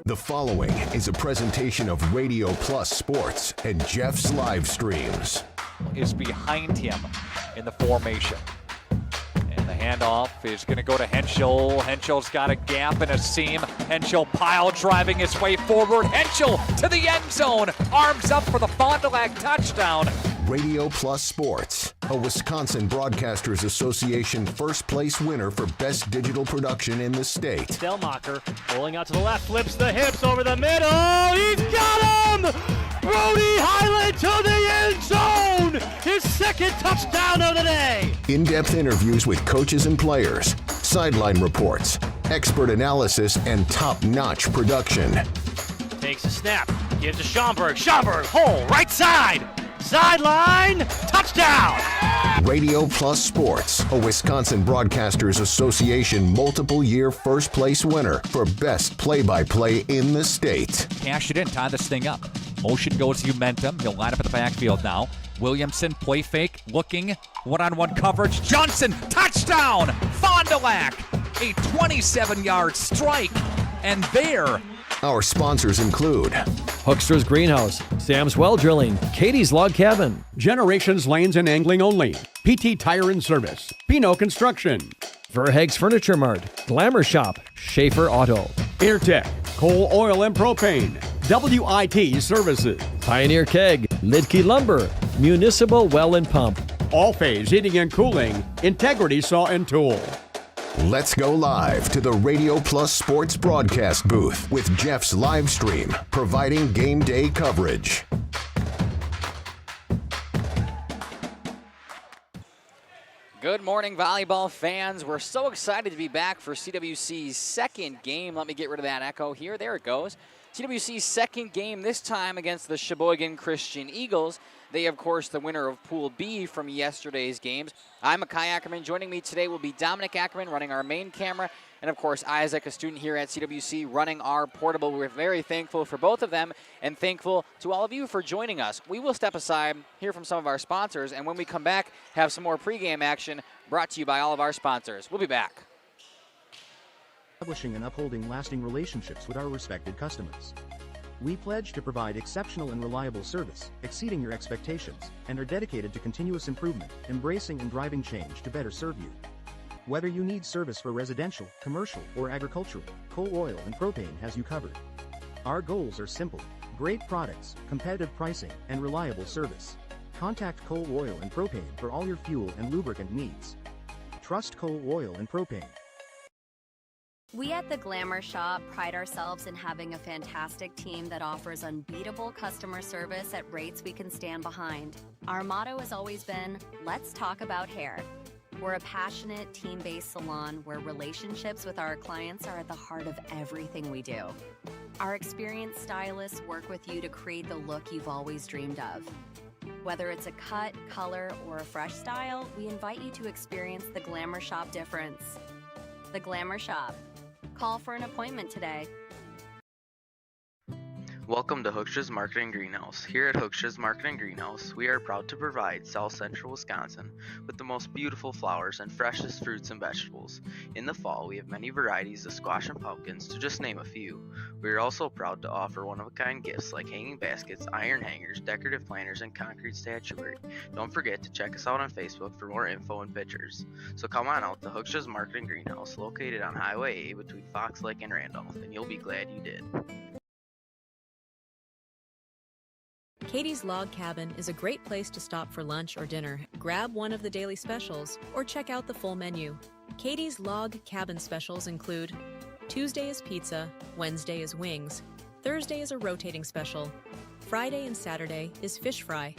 The following is a presentation of Radio Plus Sports and Jeff's live streams. Is behind him in the formation. And the handoff is going to go to Henschel. Henschel's got a gap and a seam. Henschel pile driving his way forward. Henschel to the end zone. Arms up for the Fond du Lac touchdown. Radio Plus Sports, a Wisconsin Broadcasters Association first place winner for best digital production in the state. Delmacher rolling out to the left, flips the hips over the middle. He's got him! Brody Highland to the end zone! His second touchdown of the day! In-depth interviews with coaches and players, sideline reports, expert analysis, and top-notch production. Takes a snap, gives to Schomburg. Schomburg, hole, right side! Sideline, touchdown! Radio Plus Sports, a Wisconsin Broadcasters Association multiple-year first-place winner for best play-by-play in the state. Cash it in, tie this thing up. Motion goes to Umentum. He'll line up at the backfield now. Williamson, play fake, looking, one-on-one coverage. Johnson, touchdown! Fond du Lac, a 27-yard strike. And there, our sponsors include Hookster's Greenhouse, Sam's Well Drilling, Katie's Log Cabin, Generations Lanes and Angling Only, PT Tire and Service, Pino Construction, Verheg's Furniture Mart, Glamour Shop, Schaefer Auto, Airtech, Coal, Oil and Propane, WIT Services, Pioneer Keg, Lidke Lumber, Municipal Well and Pump, All Phase Heating and Cooling, Integrity Saw and Tool. Let's go live to the Radio Plus Sports broadcast booth with Jeff's live stream, providing game day coverage. Good morning, volleyball fans. We're so excited to be back for CWC's second game. Let me get rid of that echo here. There it goes. CWC's second game, this time against the Sheboygan Christian Eagles. They, of course, the winner of Pool B from yesterday's games. I'm Makai Ackerman. Joining me today will be Dominic Ackerman running our main camera, and, of course, Isaac, a student here at CWC, running our portable. We're very thankful for both of them and thankful to all of you for joining us. We will step aside, hear from some of our sponsors, and when we come back, have some more pregame action brought to you by all of our sponsors. We'll be back. Establishing and upholding lasting relationships with our respected customers. We pledge to provide exceptional and reliable service, exceeding your expectations, and are dedicated to continuous improvement, embracing and driving change to better serve you. Whether you need service for residential, commercial, or agricultural, Coal, Oil, and Propane has you covered. Our goals are simple: great products, competitive pricing, and reliable service. Contact Coal, Oil, and Propane for all your fuel and lubricant needs. Trust Coal, Oil, and Propane. We at the Glamour Shop pride ourselves in having a fantastic team that offers unbeatable customer service at rates we can stand behind. Our motto has always been, let's talk about hair. We're a passionate, team-based salon where relationships with our clients are at the heart of everything we do. Our experienced stylists work with you to create the look you've always dreamed of. Whether it's a cut, color, or a fresh style, we invite you to experience the Glamour Shop difference. The Glamour Shop. Call for an appointment today. Welcome to Hookstra's Marketing Greenhouse. Here at Hookstra's Marketing Greenhouse, we are proud to provide South Central Wisconsin with the most beautiful flowers and freshest fruits and vegetables. In the fall, we have many varieties of squash and pumpkins, to just name a few. We are also proud to offer one-of-a-kind gifts like hanging baskets, iron hangers, decorative planters, and concrete statuary. Don't forget to check us out on Facebook for more info and pictures. So come on out to Hookstra's Marketing Greenhouse, located on Highway A between Fox Lake and Randolph, and you'll be glad you did. Katie's Log Cabin is a great place to stop for lunch or dinner, grab one of the daily specials, or check out the full menu. Katie's Log Cabin specials include Tuesday is pizza, Wednesday is wings, Thursday is a rotating special, Friday and Saturday is fish fry,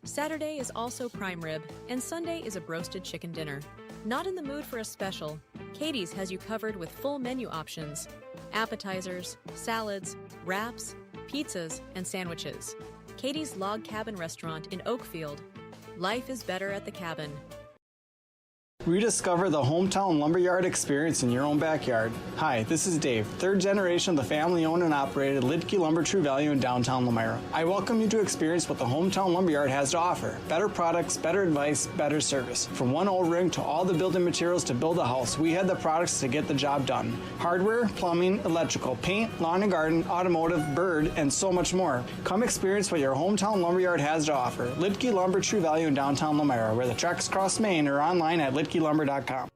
Saturday is also prime rib, and Sunday is a broasted chicken dinner. Not in the mood for a special? Katie's has you covered with full menu options, appetizers, salads, wraps, pizzas, and sandwiches. Katie's Log Cabin Restaurant in Oakfield. Life is better at the cabin. Rediscover the hometown lumberyard experience in your own backyard. Hi, this is Dave, third generation of the family-owned and operated Lidke Lumber True Value in downtown Lamira. I welcome you to experience what the hometown lumberyard has to offer. Better products, better advice, better service. From one old ring to all the building materials to build a house, we have the products to get the job done. Hardware, plumbing, electrical, paint, lawn and garden, automotive, bird, and so much more. Come experience what your hometown lumberyard has to offer. Lidke Lumber True Value in downtown Lamira, where the tracks cross Main, or online at lidkelumber.com.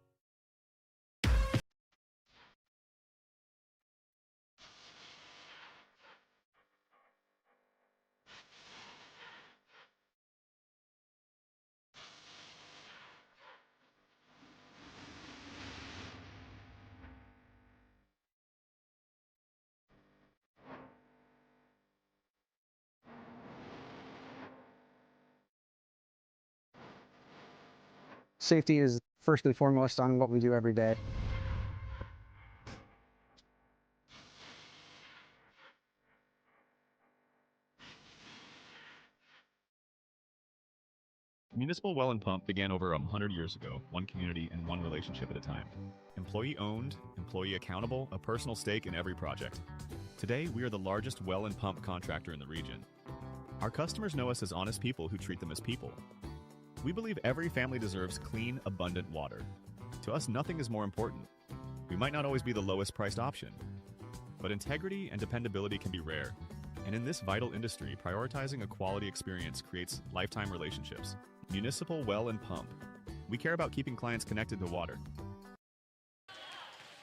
Safety is first and foremost on what we do every day. Municipal Well and Pump began over 100 years ago, one community and one relationship at a time. Employee owned, employee accountable, a personal stake in every project. Today, we are the largest well and pump contractor in the region. Our customers know us as honest people who treat them as people. We believe every family deserves clean, abundant water. To us, nothing is more important. We might not always be the lowest priced option, but integrity and dependability can be rare. And in this vital industry, prioritizing a quality experience creates lifetime relationships. Municipal Well and Pump. We care about keeping clients connected to water.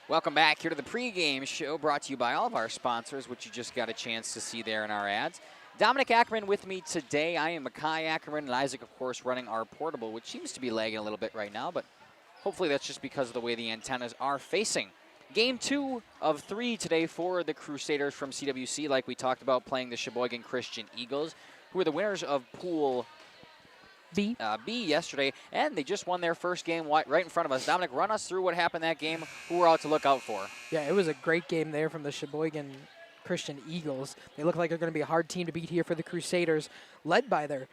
Welcome back here to the pregame show, brought to you by all of our sponsors, which you just got a chance to see there in our ads. Dominic Ackerman with me today. I am Makai Ackerman, and Isaac, of course, running our portable, which seems to be lagging a little bit right now, but hopefully that's just because of the way the antennas are facing. Game 2 of 3 today for the Crusaders from CWC, like we talked about, playing the Sheboygan Christian Eagles, who are the winners of Pool B yesterday, and they just won their first game right in front of us. Dominic, run us through what happened that game, who we're out to look out for. Yeah, it was a great game there from the Sheboygan Christian Eagles. They look like they're going to be a hard team to beat here for the Crusaders, led by their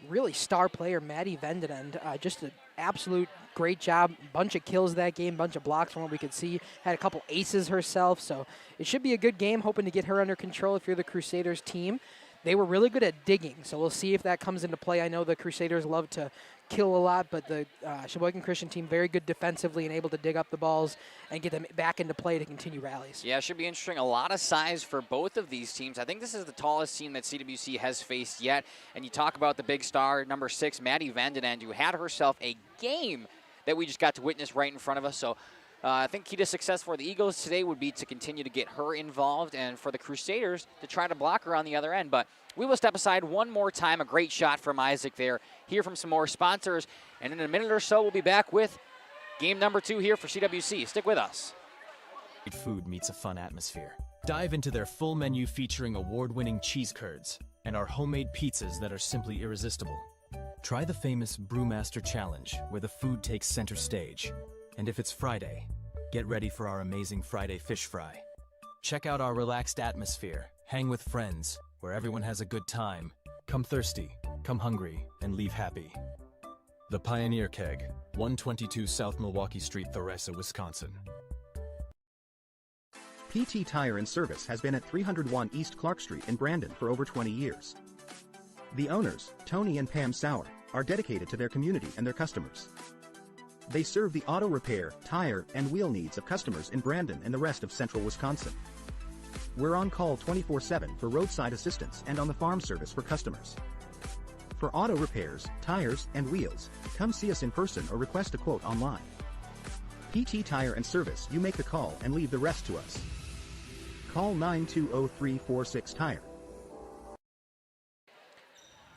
really star player, Maddie Vendenend. Just an absolute great job. Bunch of kills that game, bunch of blocks from what we could see. Had a couple aces herself, so it should be a good game. Hoping to get her under control if you're the Crusaders team. They were really good at digging, so we'll see if that comes into play. I know the Crusaders love to kill a lot, but the Sheboygan Christian team very good defensively and able to dig up the balls and get them back into play to continue rallies. Yeah, it should be interesting. A lot of size for both of these teams. I think this is the tallest team that CWC has faced yet. And you talk about the big star, number 6, Maddie Vandenend, who had herself a game that we just got to witness right in front of us. So I think key to success for the Eagles today would be to continue to get her involved, and for the Crusaders to try to block her on the other end. But we will step aside one more time. A great shot from Isaac there. Hear from some more sponsors, and in a minute or so we'll be back with game number 2 here for CWC. Stick with us. Food meets a fun atmosphere. Dive into their full menu featuring award-winning cheese curds and our homemade pizzas that are simply irresistible. Try the famous Brewmaster Challenge, where the food takes center stage. And if it's Friday, get ready for our amazing Friday fish fry. Check out our relaxed atmosphere. Hang with friends, where everyone has a good time. Come thirsty, come hungry, and leave happy. The Pioneer Keg, 122 South Milwaukee Street, Theresa, Wisconsin. PT Tire and Service has been at 301 East Clark Street in Brandon for over 20 years. The owners, Tony and Pam Sauer, are dedicated to their community and their customers. They serve the auto repair, tire, and wheel needs of customers in Brandon and the rest of central Wisconsin. We're on call 24/7 for roadside assistance and on the farm service for customers. For auto repairs, tires, and wheels, come see us in person or request a quote online. PT Tire and Service, you make the call and leave the rest to us. Call 920-346-TIRE.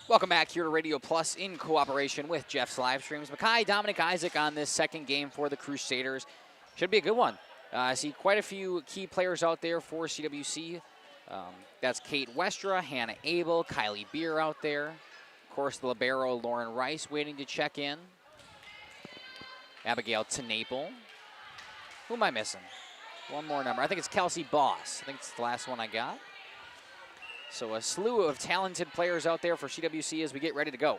Welcome back here to Radio Plus in cooperation with Jeff's live streams. Makai, Dominic, Isaac on this second game for the Crusaders. Should be a good one. I see quite a few key players out there for CWC. That's Kate Westra, Hannah Abel, Kylie Beer out there. Of course, the libero Lauren Rice waiting to check in. Abigail Tenaple. Who am I missing? One more number. I think it's Kelsey Boss. I think it's the last one I got. So a slew of talented players out there for CWC as we get ready to go.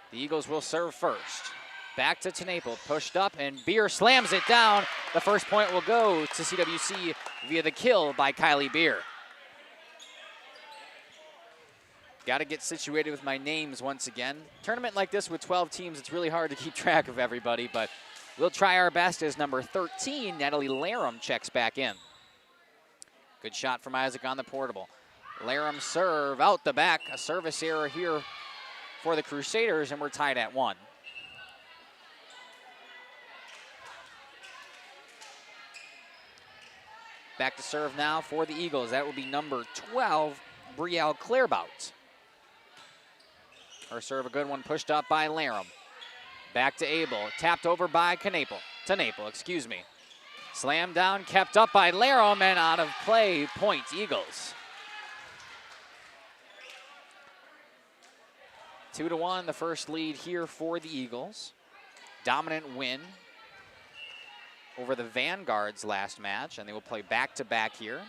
The Eagles will serve first. Back to Tenaple, pushed up, and Beer slams it down. The first point will go to CWC via the kill by Kylie Beer. Got to get situated with my names once again. Tournament like this with 12 teams, it's really hard to keep track of everybody, but we'll try our best as number 13, Natalie Larum, checks back in. Good shot from Isaac on the portable. Larum serve out the back, a service error here for the Crusaders, and we're tied at 1. Back to serve now for the Eagles. That will be number 12, Brielle Clairbout. Her serve, a good one, pushed up by Larum. Back to Abel, tapped over by Tenaple, excuse me. Slammed down, kept up by Larum, and out of play, point Eagles. 2-1, the first lead here for the Eagles. Dominant win over the Vanguards last match, and they will play back-to-back here.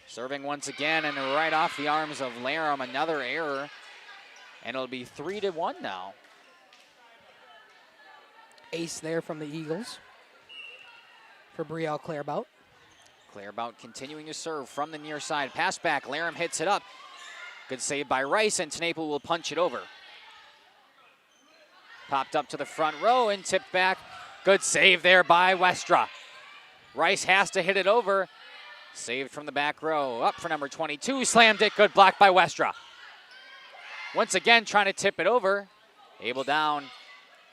Serving once again, and right off the arms of Larum, another error, and it'll be 3-1 now. Ace there from the Eagles for Brielle Clairbout. Clairbout continuing to serve from the near side. Pass back, Larum hits it up. Good save by Rice, and Tenaple will punch it over. Popped up to the front row and tipped back. Good save there by Westra. Rice has to hit it over. Saved from the back row. Up for number 22, slammed it. Good block by Westra. Once again, trying to tip it over. Abel down.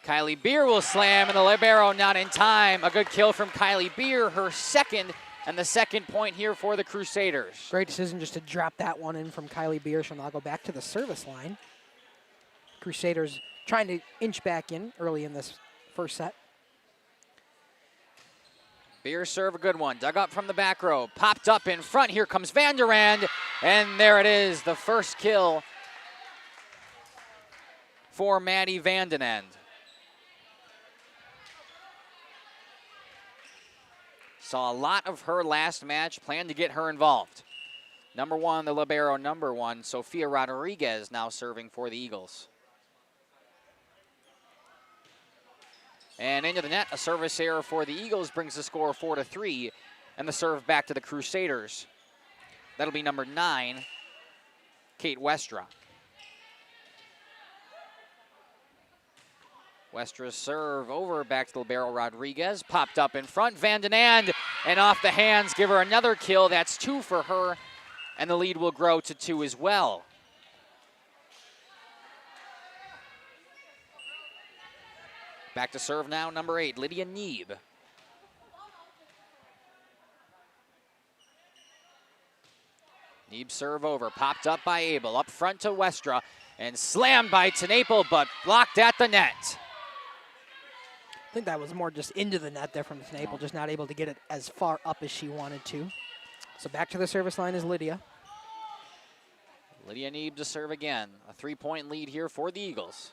Kylie Beer will slam, and the libero not in time. A good kill from Kylie Beer, her second, and the second point here for the Crusaders. Great decision just to drop that one in from Kylie Beer. She'll now go back to the service line. Crusaders trying to inch back in early in this first set. Beer serve, a good one. Dug up from the back row. Popped up in front. Here comes Van der Rand, and there it is, the first kill for Maddie Van den End. Saw a lot of her last match, planned to get her involved. Number 1, the libero number 1, Sofia Rodriguez, now serving for the Eagles. And into the net, a service error for the Eagles brings the score 4-3, and the serve back to the Crusaders. That'll be number 9, Kate Westra. Westra's serve over back to the libero Rodriguez. Popped up in front. Van den End, and off the hands, give her another kill. That's 2 for her, and the lead will grow to 2 as well. Back to serve now, number 8, Lydia Neeb. Neeb serve over, popped up by Abel, up front to Westra, and slammed by Tenaple, but blocked at the net. I think that was more just into the net there from Tenaple, just not able to get it as far up as she wanted to. So back to the service line is Lydia. Lydia Neeb to serve again. A 3-point lead here for the Eagles.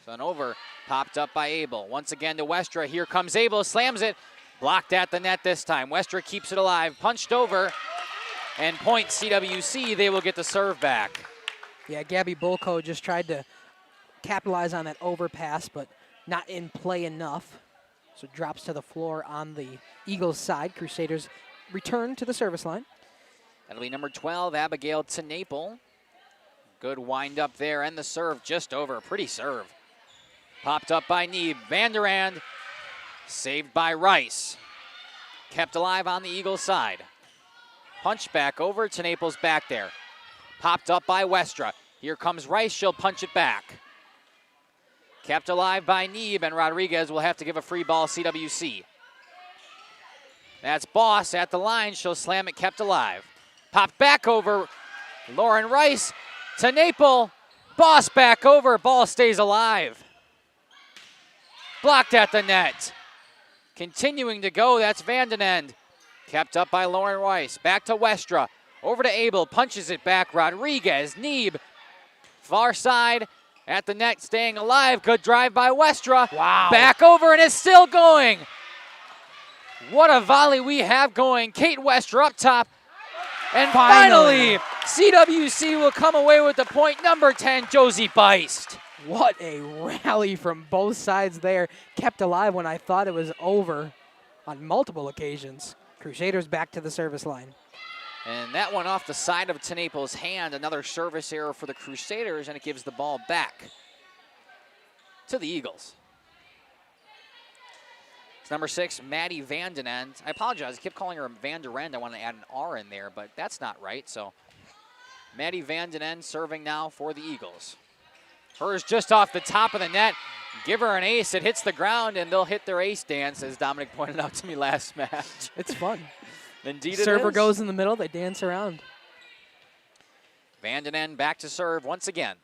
So an over, popped up by Abel. Once again to Westra. Here comes Abel, slams it. Blocked at the net this time. Westra keeps it alive, punched over, and point CWC. They will get the serve back. Yeah, Gabby Bulko just tried to capitalize on that overpass, but not in play enough. So it drops to the floor on the Eagles side. Crusaders return to the service line. That'll be number 12, Abigail Tenaple. Good wind up there, and the serve just over. Pretty serve. Popped up by Neeb. Van der Rand, saved by Rice. Kept alive on the Eagles side. Punch back over. Tenaple's back there. Popped up by Westra. Here comes Rice. She'll punch it back. Kept alive by Neeb, and Rodriguez will have to give a free ball CWC. That's Boss at the line. She'll slam it, kept alive. Popped back over. Lauren Rice. Tenaple. Boss back over. Ball stays alive. Blocked at the net. Continuing to go, that's Van den End. Kept up by Lauren Rice. Back to Westra. Over to Abel. Punches it back. Rodriguez. Neeb. Far side. At the net, staying alive. Good drive by Westra. Wow. Back over, and it's still going. What a volley we have going. Kate Westra up top. And finally, CWC will come away with the point. Number 10, Josie Beist. What a rally from both sides there. Kept alive when I thought it was over on multiple occasions. Crusaders back to the service line. And that one off the side of Tenaple's hand. Another service error for the Crusaders, and it gives the ball back to the Eagles. It's number 6, Maddie Vanden End. I apologize, I kept calling her Van der End. I want to add an R in there, but that's not right. So Maddie Vanden End serving now for the Eagles. Hers just off the top of the net. Give her an ace. It hits the ground, and they'll hit their ace dance, as Dominic pointed out to me last match. It's fun. Indeed it Server is. goes in the middle. They dance around. Vanden End back to serve once again.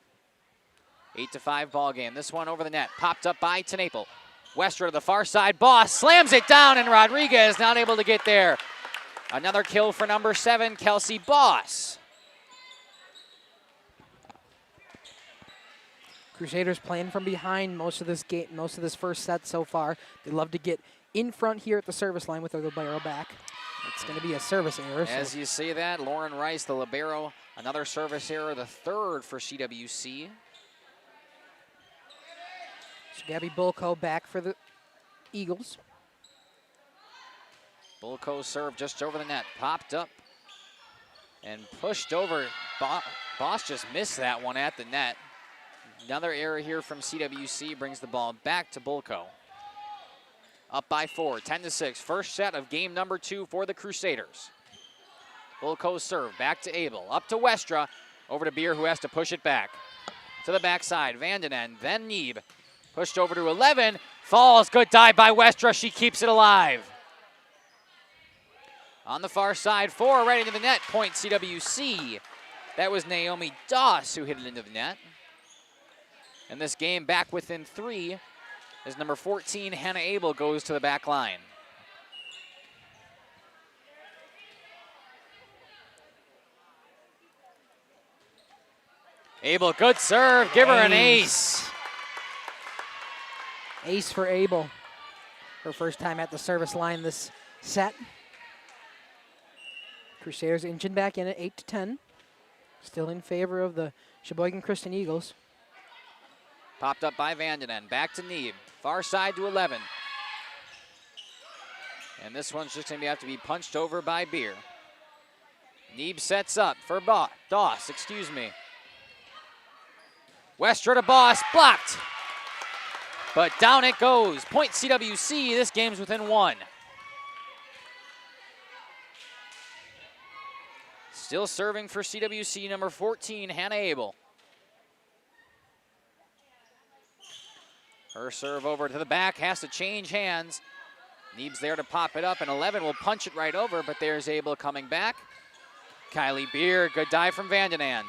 8-5 ball game. This one over the net. Popped up by Tenaple. Westra to the far side. Boss slams it down, and Rodriguez not able to get there. Another kill for number 7, Kelsey Boss. Crusaders playing from behind most of this game, most of this first set so far. They love to get in front here at the service line with their libero back. It's going to be a service error. As you see that, Lauren Rice, the libero, another service error, the 3rd for CWC. So Gabby Bulko back for the Eagles. Bulko serve just over the net, popped up and pushed over. Boss just missed that one at the net. Another error here from CWC brings the ball back to Bulko. Up by 4, 10-6. First set of game number 2 for the Crusaders. Bulko serve back to Abel, up to Westra, over to Beer, who has to push it back. To the backside, Vanden End, then Neeb. Pushed over to 11, falls, good dive by Westra, she keeps it alive. On the far side, 4 right into the net, point CWC. That was Naomi Doss who hit it into the net. And this game back within 3 as number 14, Hannah Abel, goes to the back line. Abel, good serve, give her an ace. Ace for Abel. Her first time at the service line this set. Crusaders inching back in at 8-10. Still in favor of the Sheboygan Christian Eagles. Popped up by Vanden End, back to Neeb. Far side to 11. And this one's just going to have to be punched over by Beer. Neeb sets up for Doss, excuse me. Westra to Boss, blocked. But down it goes. Point CWC, this game's within 1. Still serving for CWC, number 14, Hannah Abel. Her serve over to the back, has to change hands. Neeb's there to pop it up, and 11 will punch it right over, but there's Abel coming back. Kylie Beer, good dive from Vanden End.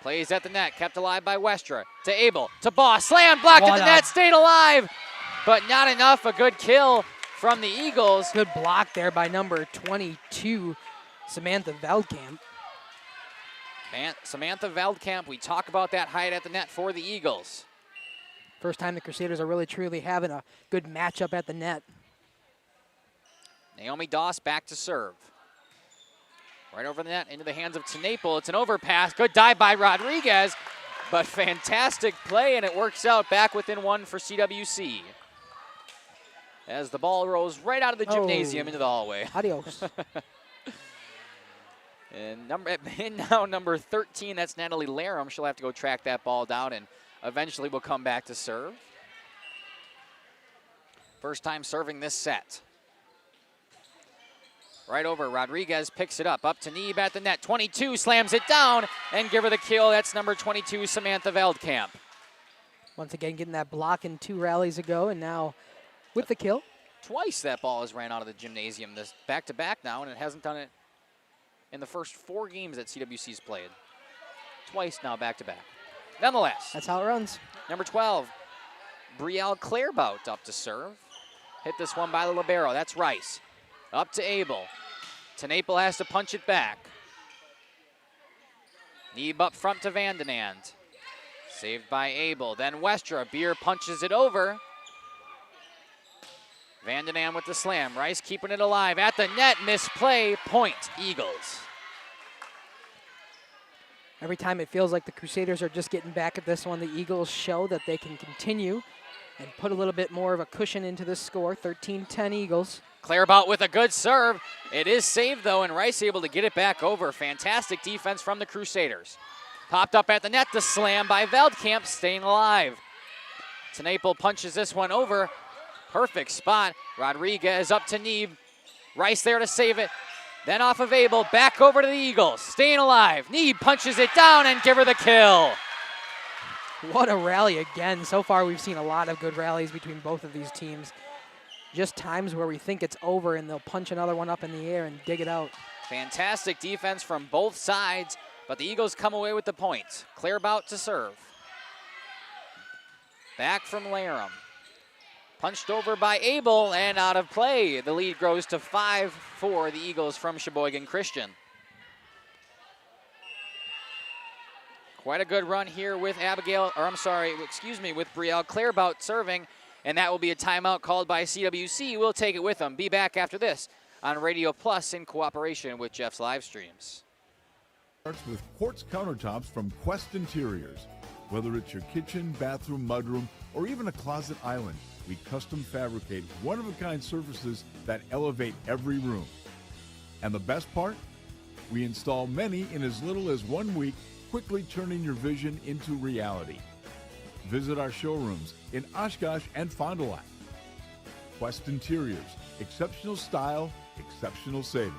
Plays at the net, kept alive by Westra. To Abel, to Boss, slam, blocked at the net, stayed alive, but not enough. A good kill from the Eagles. Good block there by number 22, Samantha Veldkamp. Samantha Veldkamp, we talk about that height at the net for the Eagles. First time the Crusaders are really truly having a good matchup at the net. Naomi Doss back to serve. Right over the net into the hands of Tenaple. It's an overpass. Good dive by Rodriguez, but fantastic play, and it works out back within 1 for CWC. As the ball rolls right out of the gymnasium into the hallway. Adios. And now number 13, that's Natalie Larum. She'll have to go track that ball down and eventually will come back to serve. First time serving this set. Right over, Rodriguez picks it up to Neeb at the net. 22 slams it down and give her the kill. That's number 22, Samantha Veldkamp. Once again, getting that block in 2 rallies ago, and now with the kill. Twice that ball has ran out of the gymnasium this back-to-back now, and it hasn't done it in the first 4 games that CWC's played. Twice now back-to-back. Nonetheless. That's how it runs. Number 12, Brielle Clairbout up to serve. Hit this one by the libero. That's Rice. Up to Abel. Tenaple has to punch it back. Neeb up front to Vanden End. Saved by Abel. Then Westra. Beer punches it over. Vanden End with the slam. Rice keeping it alive. At the net, misplay. Point, Eagles. Every time it feels like the Crusaders are just getting back at this one, the Eagles show that they can continue and put a little bit more of a cushion into this score. 13-10 Eagles. Clairbout with a good serve. It is saved, though, and Rice able to get it back over. Fantastic defense from the Crusaders. Popped up at the net, the slam by Veldkamp, staying alive. Tenaple punches this one over. Perfect spot. Rodriguez up to Neeb. Rice there to save it. Then off of Abel, back over to the Eagles, staying alive. Neeb punches it down and give her the kill. What a rally again. So far we've seen a lot of good rallies between both of these teams. Just times where we think it's over and they'll punch another one up in the air and dig it out. Fantastic defense from both sides, but the Eagles come away with the points. Clairbout to serve. Back from Laram. Punched over by Abel and out of play. The lead grows to 5 for the Eagles from Sheboygan Christian. Quite a good run here with with Brielle Clairbout serving, and that will be a timeout called by CWC. We'll take it with them. Be back after this on Radio Plus in cooperation with Jeff's live streams. Starts with quartz countertops from Quest Interiors. Whether it's your kitchen, bathroom, mudroom, or even a closet island, we custom fabricate one-of-a-kind surfaces that elevate every room. And the best part? We install many in as little as 1 week, quickly turning your vision into reality. Visit our showrooms in Oshkosh and Fond du Lac. Quest Interiors, exceptional style, exceptional savings.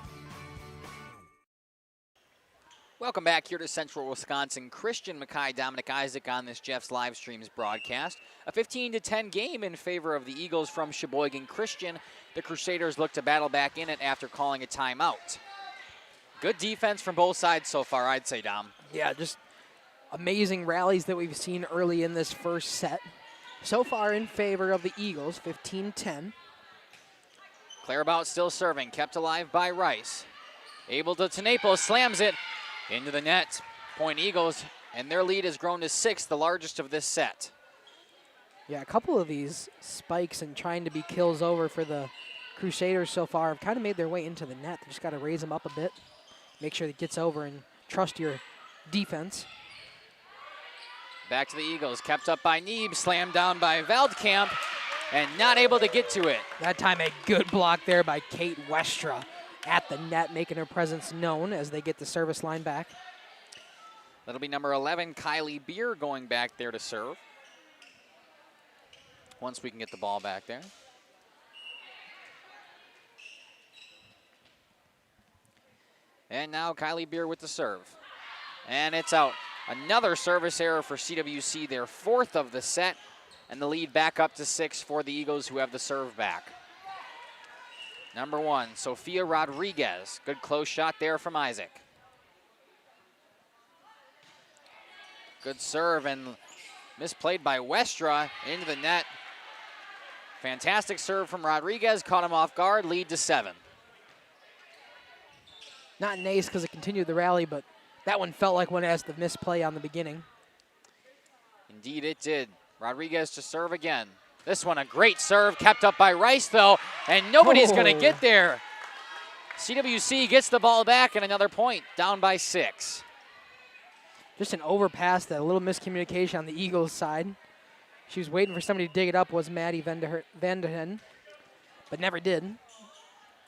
Welcome back here to Central Wisconsin. Christian Mackay, Dominic Isaac on this Jeff's live streams broadcast. A 15-10 game in favor of the Eagles from Sheboygan Christian. The Crusaders look to battle back in it after calling a timeout. Good defense from both sides so far, I'd say, Dom. Yeah, just amazing rallies that we've seen early in this first set. So far in favor of the Eagles, 15-10. Clairbout still serving, kept alive by Rice. Able to Tenaple, slams it into the net. Point Eagles, and their lead has grown to 6, the largest of this set. Yeah, a couple of these spikes and trying to be kills over for the Crusaders so far have kind of made their way into the net. They just got to raise them up a bit, make sure it gets over, and trust your defense. Back to the Eagles, kept up by Neeb, slammed down by Veldkamp, and not able to get to it. That time a good block there by Kate Westra at the net, making her presence known as they get the service line back. That'll be number 11, Kylie Beer, going back there to serve. Once we can get the ball back there. And now Kylie Beer with the serve. And it's out. Another service error for CWC, their 4th of the set, and the lead back up to 6 for the Eagles, who have the serve back. Number 1, Sophia Rodriguez. Good close shot there from Isaac. Good serve and misplayed by Westra into the net. Fantastic serve from Rodriguez, caught him off guard, lead to 7. Not an ace because it continued the rally, but that one felt like one as the misplay on the beginning. Indeed it did. Rodriguez to serve again. This one a great serve, kept up by Rice though, and nobody's going to get there. CWC gets the ball back and another point, down by 6. Just an overpass, that a little miscommunication on the Eagles side. She was waiting for somebody to dig it up, was Maddie Vanderhen, but never did.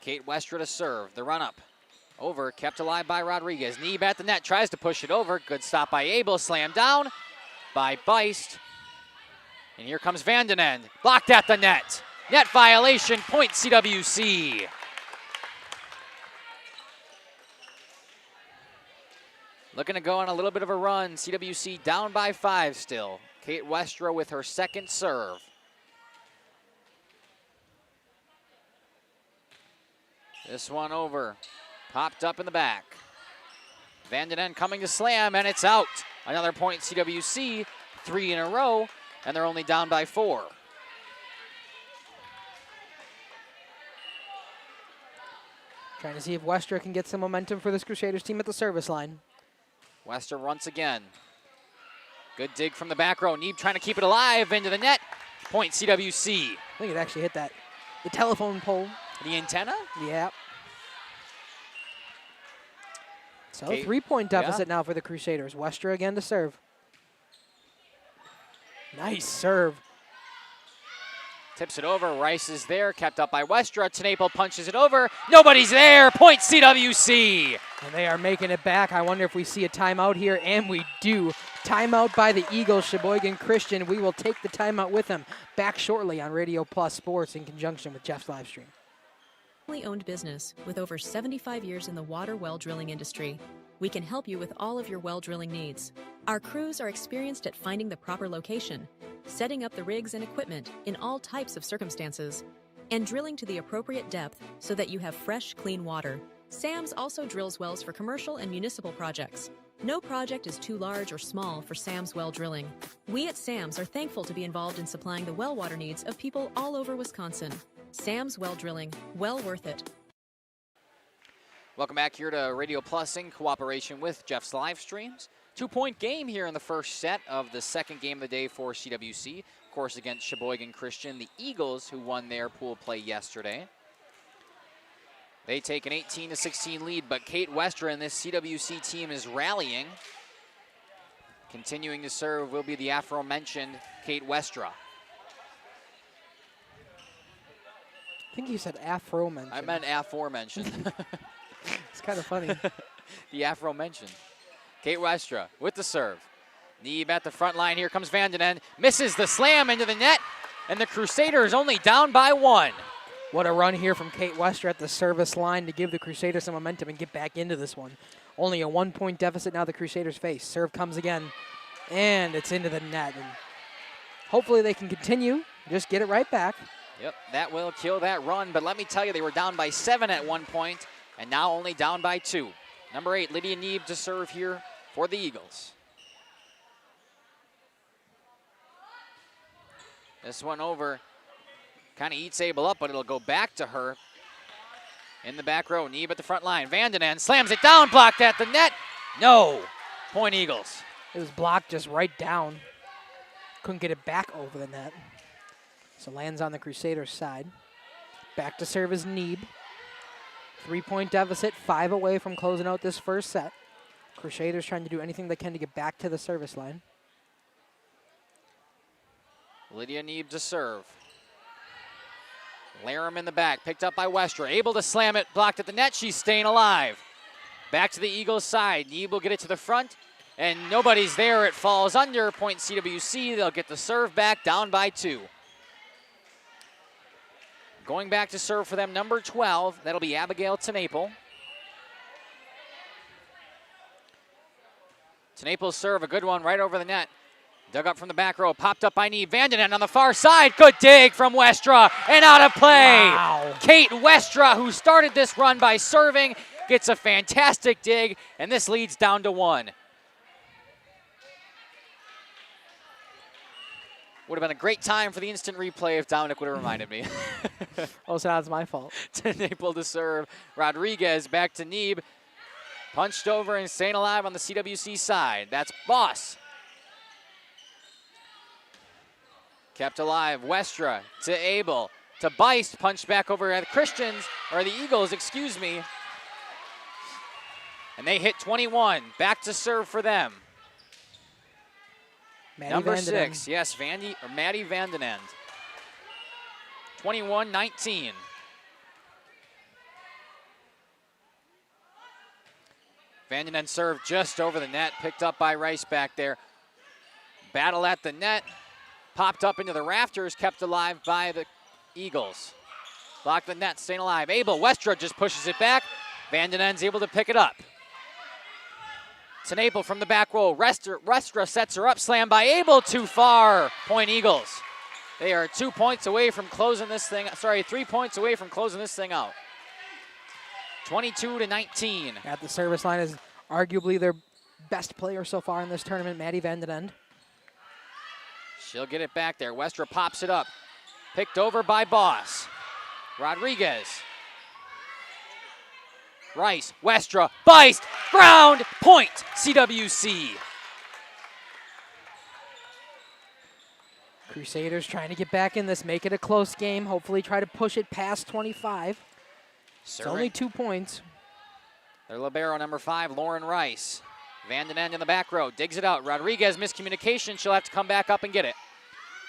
Kate Westra to serve, the run up. Over, kept alive by Rodriguez. Neeb at the net, tries to push it over. Good stop by Abel, slammed down by Beist. And here comes Vandenen, blocked at the net. Net violation, point CWC. Looking to go on a little bit of a run. CWC down by 5 still. Kate Westra with her 2nd serve. This one over, popped up in the back. Vandenen coming to slam, and it's out. Another point CWC, 3 in a row, and they're only down by 4. Trying to see if Westra can get some momentum for this Crusaders team at the service line. Westra once again. Good dig from the back row. Neeb trying to keep it alive into the net. Point CWC. I think it actually hit the telephone pole. The antenna? Yeah. So 3-point deficit now for the Crusaders. Westra again to serve. Nice serve. Tips it over. Rice is there, kept up by Westra. Tenaple punches it over. Nobody's there. Point CWC. And they are making it back. I wonder if we see a timeout here, and we do. Timeout by the Eagles, Sheboygan Christian. We will take the timeout with them. Back shortly on Radio Plus Sports in conjunction with Jeff's live stream. Family-owned business with over 75 years in the water well drilling industry. We can help you with all of your well drilling needs. Our crews are experienced at finding the proper location, setting up the rigs and equipment in all types of circumstances, and drilling to the appropriate depth so that you have fresh, clean water. SAMS also drills wells for commercial and municipal projects. No project is too large or small for SAMS well drilling. We at SAMS are thankful to be involved in supplying the well water needs of people all over Wisconsin. SAMS well drilling, well worth it. Welcome back here to Radio Plus in cooperation with Jeff's live streams. 2-point game here in the first set of the second game of the day for CWC. Of course, against Sheboygan Christian, the Eagles, who won their pool play yesterday. They take an 18-16 lead, but Kate Westra and this CWC team is rallying. Continuing to serve will be the aforementioned Kate Westra. I think you said aforementioned. I meant aforementioned. It's kind of funny. The aforementioned. Kate Westra with the serve. Neeb at the front line. Here comes Vandenen. Misses the slam into the net, and the Crusaders only down by 1. What a run here from Kate Westra at the service line to give the Crusaders some momentum and get back into this one. Only a 1-point deficit now the Crusaders face. Serve comes again, and it's into the net. And hopefully they can continue, just get it right back. Yep, that will kill that run, but let me tell you, they were down by 7 at one point, and now only down by 2. Number 8, Lydia Neeb to serve here for the Eagles. This one over. Kind of eats Abel up, but it'll go back to her. In the back row, Neeb at the front line. Vandenen slams it down, blocked at the net. No. Point Eagles. It was blocked just right down. Couldn't get it back over the net. So lands on the Crusaders side. Back to serve is Neeb. 3-point deficit, 5 away from closing out this first set. Crusaders trying to do anything they can to get back to the service line. Lydia Neeb to serve. Laram in the back, picked up by Westra. Able to slam it, blocked at the net. She's staying alive. Back to the Eagles side. Neeb will get it to the front, and nobody's there. It falls under. Point CWC. They'll get the serve back, down by 2. Going back to serve for them, number 12. That'll be Abigail Tenaple. Tenaple's serve, a good one right over the net. Dug up from the back row, popped up by Neeb. Vandenen on the far side. Good dig from Westra, and out of play. Wow. Kate Westra, who started this run by serving, gets a fantastic dig, and this leads down to 1. Would have been a great time for the instant replay if Dominic would have reminded me. Oh, so that's my fault. Tenaple to serve. Rodriguez back to Neeb. Punched over and staying alive on the CWC side. That's Boss. Kept alive. Westra to Abel. To Beist. Punched back over at the Christians, or the Eagles, excuse me. And they hit 21. Back to serve for them. Maddie Number Vandenen. 6, yes, Maddie Vandenen. 21-19. Vandenen served just over the net, picked up by Rice back there. Battle at the net, popped up into the rafters, kept alive by the Eagles. Blocked the net, staying alive. Abel Westra just pushes it back. Vandenen's able to pick it up. Tenaple from the back row. Westra sets her up. Slam by Abel. Too far. Point Eagles. They are 2 points away from closing this thing. Sorry, 3 points away from closing this thing out. 22-19. At the service line is arguably their best player so far in this tournament, Maddie Vandenen. She'll get it back there. Westra pops it up. Picked over by Boss. Rodriguez. Rice, Westra, Beist, ground, point, CWC. Crusaders trying to get back in this, make it a close game, hopefully try to push it past 25. It's only 2 points. Their libero, number 5, Lauren Rice. Vanden End in the back row, digs it out. Rodriguez, miscommunication. She'll have to come back up and get it.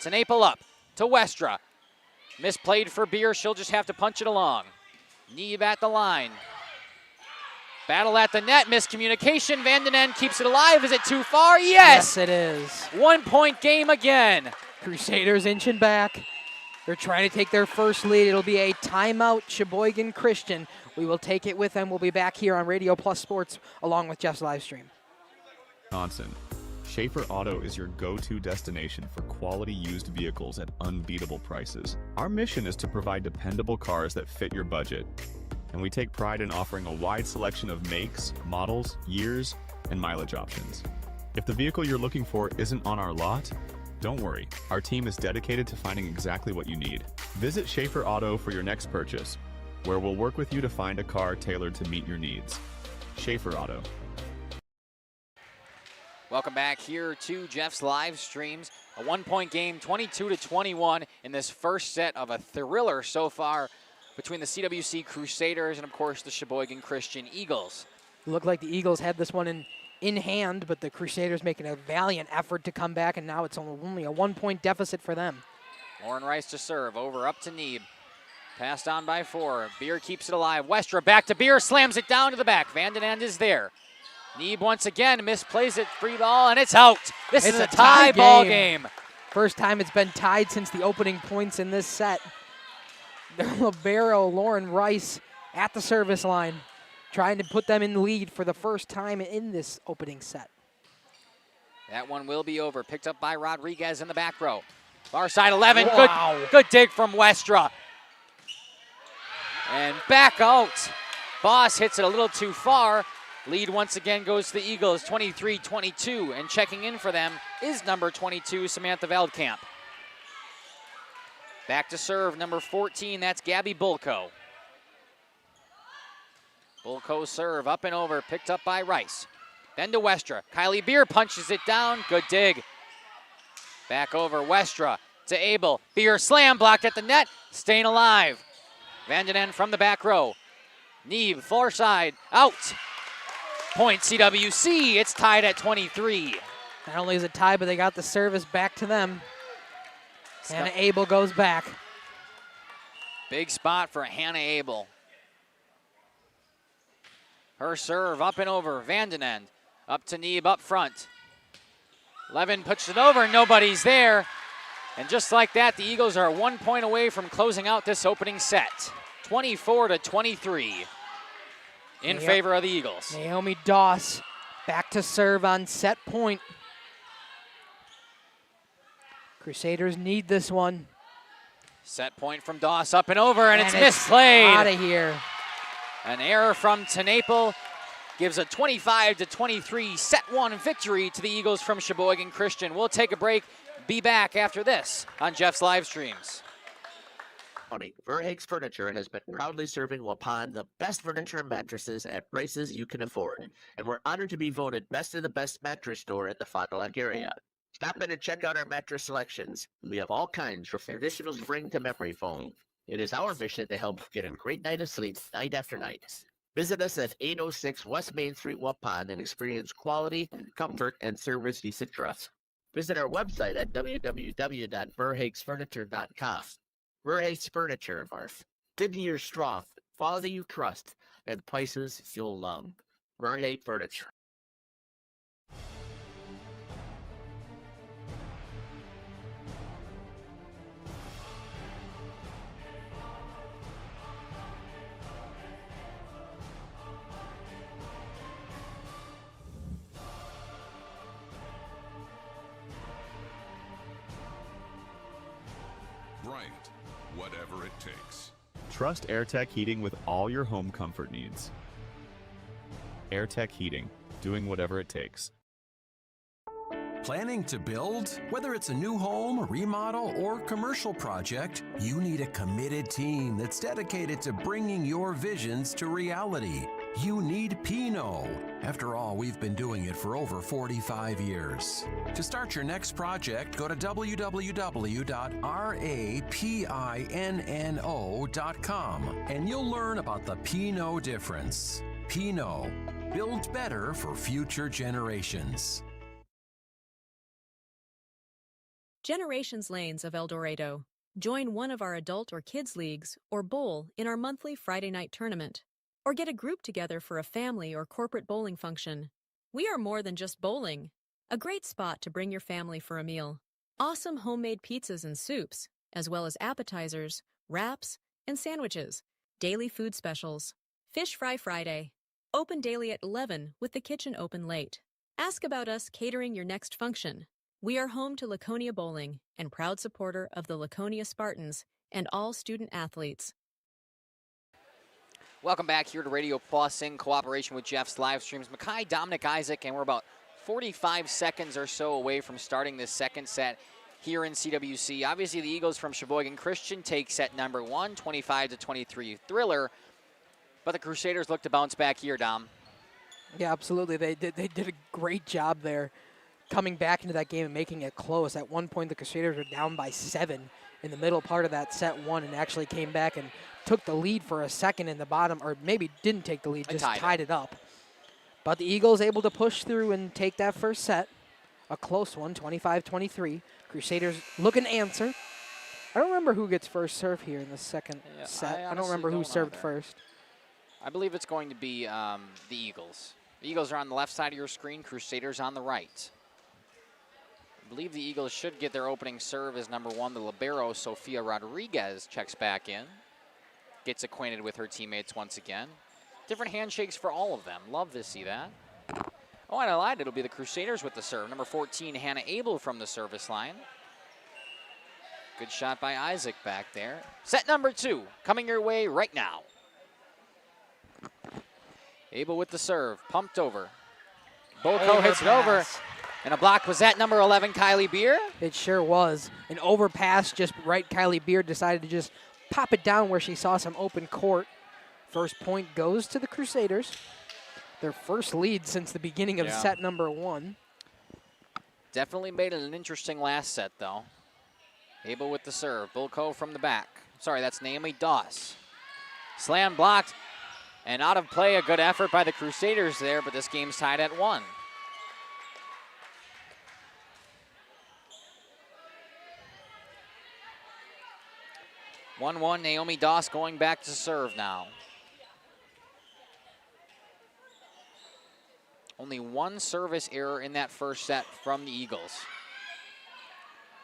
Tenaple up to Westra. Misplayed for Beer. She'll just have to punch it along. Neeb at the line. Battle at the net, miscommunication. Vanden End keeps it alive. Is it too far? Yes! Yes, it is. 1 point game again. Crusaders inching back. They're trying to take their first lead. It'll be a timeout, Sheboygan Christian. We will take it with them. We'll be back here on Radio Plus Sports along with Jeff's live stream. Wisconsin. Schaefer Auto is your go-to destination for quality used vehicles at unbeatable prices. Our mission is to provide dependable cars that fit your budget, and we take pride in offering a wide selection of makes, models, years, and mileage options. If the vehicle you're looking for isn't on our lot, don't worry. Our team is dedicated to finding exactly what you need. Visit Schaefer Auto for your next purchase, where we'll work with you to find a car tailored to meet your needs. Schaefer Auto. Welcome back here to Jeff's live streams. A 1 point game, 22-21 in this first set of a thriller so far between the CWC Crusaders and, of course, the Sheboygan Christian Eagles. It looked like the Eagles had this one in hand, but the Crusaders making a valiant effort to come back, and now it's only a 1 point deficit for them. Lauren Rice to serve, over up to Neeb. Passed on by 4. Beer keeps it alive. Westra back to Beer, slams it down to the back. Vanden End is there. Neeb once again misplays it, free ball, and it's out. This is a tie ball game. First time it's been tied since the opening points in this set. Their libero, Lauren Rice, at the service line, trying to put them in the lead for the first time in this opening set. That one will be over. Picked up by Rodriguez in the back row. Far side 11. Wow. Good dig from Westra. And back out. Boss hits it a little too far. Lead once again goes to the Eagles, 23-22. And checking in for them is number 22, Samantha Veldkamp. Back to serve, number 14, that's Gabby Bulko. Bulko serve, up and over, picked up by Rice. Then to Westra. Kylie Beer punches it down, good dig. Back over, Westra to Abel. Beer slam, blocked at the net, staying alive. Vanden End from the back row. Neeb, far side, out. Point CWC, it's tied at 23. Not only is it tied, but they got the service back to them. Hannah Abel goes back. Big spot for Hannah Abel. Her serve up and over, Vanden End. Up to Neeb up front. Levin puts it over, nobody's there. And just like that, the Eagles are 1 point away from closing out this opening set. 24-23 in favor of the Eagles. Naomi Doss back to serve on set point. Crusaders need this one. Set point from Doss up and over, and it's misplayed. Out of here. An error from Tenaple gives a 25-23 set 1 victory to the Eagles from Sheboygan Christian. We'll take a break, be back after this on Jeff's live streams. Verhaeg's Furniture has been proudly serving Waupun the best furniture and mattresses at prices you can afford. And we're honored to be voted best of the best mattress store in the Fond du Lac area. Stop in and check out our mattress selections. We have all kinds from traditional spring to memory foam. It is our mission to help get a great night of sleep night after night. Visit us at 806 West Main Street, Waupun, and experience quality, comfort, and service you should trust. Visit our website at www.verhaegsfurniture.com. Verhaeg's Furniture, Marf. Dignity you're strong, quality you trust, and prices you'll love. Verhaeg Furniture. Bryant, whatever it takes. Trust AirTech Heating with all your home comfort needs. AirTech Heating, doing whatever it takes. Planning to build? Whether it's a new home, remodel, or commercial project, you need a committed team that's dedicated to bringing your visions to reality. You need Pinot. After all, we've been doing it for over 45 years. To start your next project, go to www.rapinno.com and you'll learn about the Pinot difference. Pinot. Build better for future generations. Generations Lanes of El Dorado. Join one of our adult or kids leagues or bowl in our monthly Friday night tournament. Or get a group together for a family or corporate bowling function. We are more than just bowling. A great spot to bring your family for a meal. Awesome homemade pizzas and soups, as well as appetizers, wraps, and sandwiches. Daily food specials. Fish Fry Friday. Open daily at 11 with the kitchen open late. Ask about us catering your next function. We are home to Laconia Bowling and proud supporter of the Laconia Spartans and all student athletes. Welcome back here to Radio Plus in cooperation with Jeff's live streams. Mackay, Dominic, Isaac, and we're about 45 seconds or so away from starting this second set here in CWC. Obviously, the Eagles from Sheboygan Christian take set number 1, 25-23 thriller. But the Crusaders look to bounce back here, Dom. Yeah, absolutely. They did a great job there coming back into that game and making it close. At one point, the Crusaders were down by 7 in the middle part of that set 1 and actually came back and took the lead for a second in the bottom, or maybe didn't take the lead, just tied it up. But the Eagles able to push through and take that first set. A close one, 25-23. Crusaders looking to answer. I don't remember who gets first serve here in the second set. I don't remember who served first. I believe it's going to be the Eagles. The Eagles are on the left side of your screen, Crusaders on the right. I believe the Eagles should get their opening serve as number 1, the libero, Sofia Rodriguez, checks back in. Gets acquainted with her teammates once again. Different handshakes for all of them. Love to see that. Oh, and I lied. It'll be the Crusaders with the serve. Number 14, Hannah Abel from the service line. Good shot by Isaac back there. Set number 2 coming your way right now. Abel with the serve, pumped over. Boko hits it over. And a block. Was that number 11, Kylie Beer? It sure was. An overpass just right. Kylie Beer decided to just pop it down where she saw some open court. First point goes to the Crusaders. Their first lead since the beginning of set number 1. Definitely made it an interesting last set, though. Abel with the serve. Bulko from the back. Sorry, that's Naomi Doss. Slam blocked. And out of play, a good effort by the Crusaders there, but this game's tied at 1. Naomi Doss going back to serve now. Only one service error in that first set from the Eagles.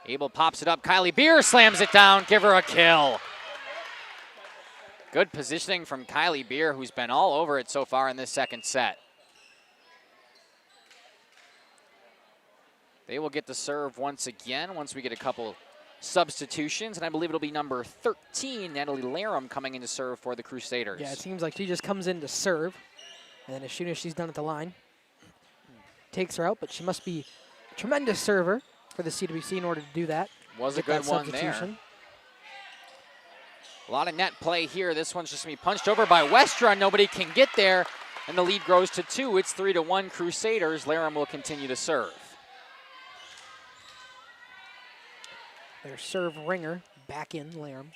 Abel pops it up. Kylie Beer slams it down. Give her a kill. Good positioning from Kylie Beer, who's been all over it so far in this second set. They will get the serve once again once we get a couple substitutions, and I believe it'll be number 13, Natalie Larum, coming in to serve for the Crusaders. Yeah, it seems like she just comes in to serve, and then as soon as she's done at the line, takes her out, but she must be a tremendous server for the CWC in order to do that. Was a good one there. A lot of net play here. This one's just going to be punched over by Westra. Nobody can get there, and the lead grows to 2. It's 3-1 Crusaders. Larum will continue to serve. Their serve ringer back in, Larum.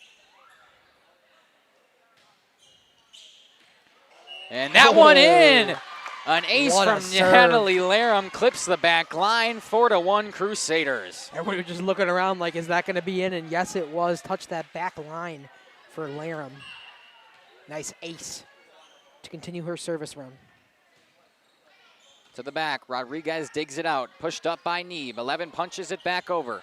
And that one in! An ace from Natalie Larum clips the back line. 4-1 Crusaders. Everybody was just looking around like, is that going to be in? And yes, it was. Touched that back line for Larum. Nice ace to continue her service run. To the back, Rodriguez digs it out. Pushed up by Neeb. 11 punches it back over.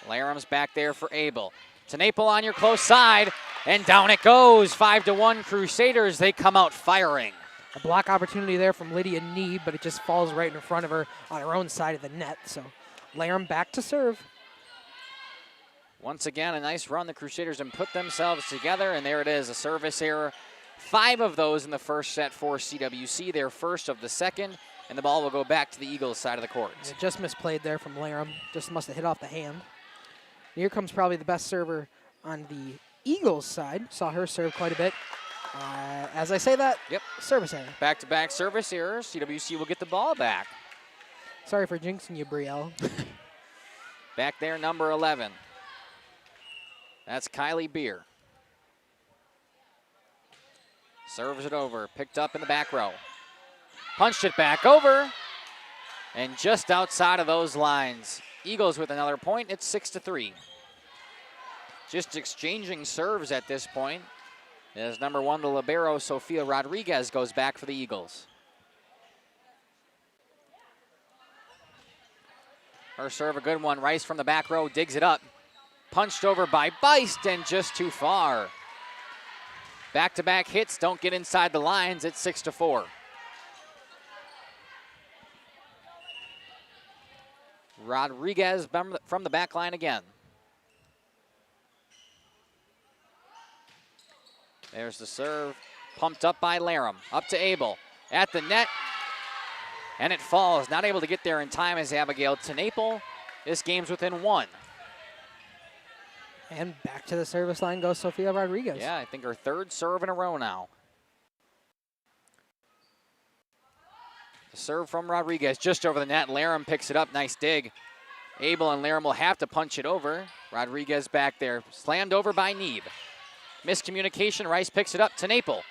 Larum's back there for Abel. To Naple on your close side, and down it goes. 5-1 Crusaders. They come out firing. A block opportunity there from Lydia Neeb, but it just falls right in front of her on her own side of the net. So Larum back to serve. Once again, a nice run. The Crusaders have put themselves together, and there it is, a service error. 5 of those in the first set for CWC, their first of the second, and the ball will go back to the Eagles' side of the court. Yeah, just misplayed there from Larum. Just must have hit off the hand. Here comes probably the best server on the Eagles' side. Saw her serve quite a bit. As I say that, service error. Back-to-back service errors. CWC will get the ball back. Sorry for jinxing you, Brielle. Back there, number 11. That's Kylie Beer. Serves it over, picked up in the back row. Punched it back over, and just outside of those lines. Eagles with another point, it's 6-3. Just exchanging serves at this point as number 1, the libero, Sofia Rodriguez, goes back for the Eagles. Her serve, a good one. Rice from the back row digs it up. Punched over by Beist and just too far. Back-to-back hits don't get inside the lines. It's 6-4. Rodriguez from the back line again. There's the serve. Pumped up by Laram. Up to Abel. At the net. And it falls. Not able to get there in time as Abigail Tenaple. This game's within 1. And back to the service line goes Sofia Rodriguez. Yeah, I think her 3rd serve in a row now. The serve from Rodriguez just over the net. Laram picks it up. Nice dig. Abel and Laram will have to punch it over. Rodriguez back there. Slammed over by Neeb. Miscommunication. Rice picks it up. Tenaple.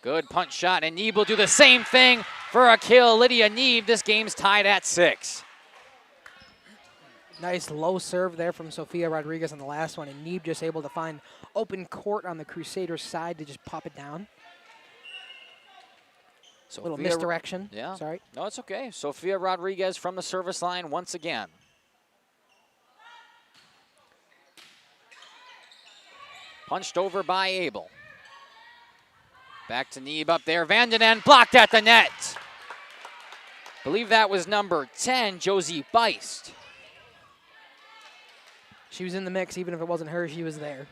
Good punch shot. And Neeb will do the same thing for a kill. Lydia Neeb. This game's tied at 6. Nice low serve there from Sofia Rodriguez on the last one, and Neeb just able to find open court on the Crusaders' side to just pop it down. A little misdirection. Yeah. Sorry. No, it's okay. Sofia Rodriguez from the service line once again. Punched over by Abel. Back to Neeb up there. Vandenen blocked at the net. Believe that was number 10, Josie Beist. She was in the mix. Even if it wasn't her, she was there.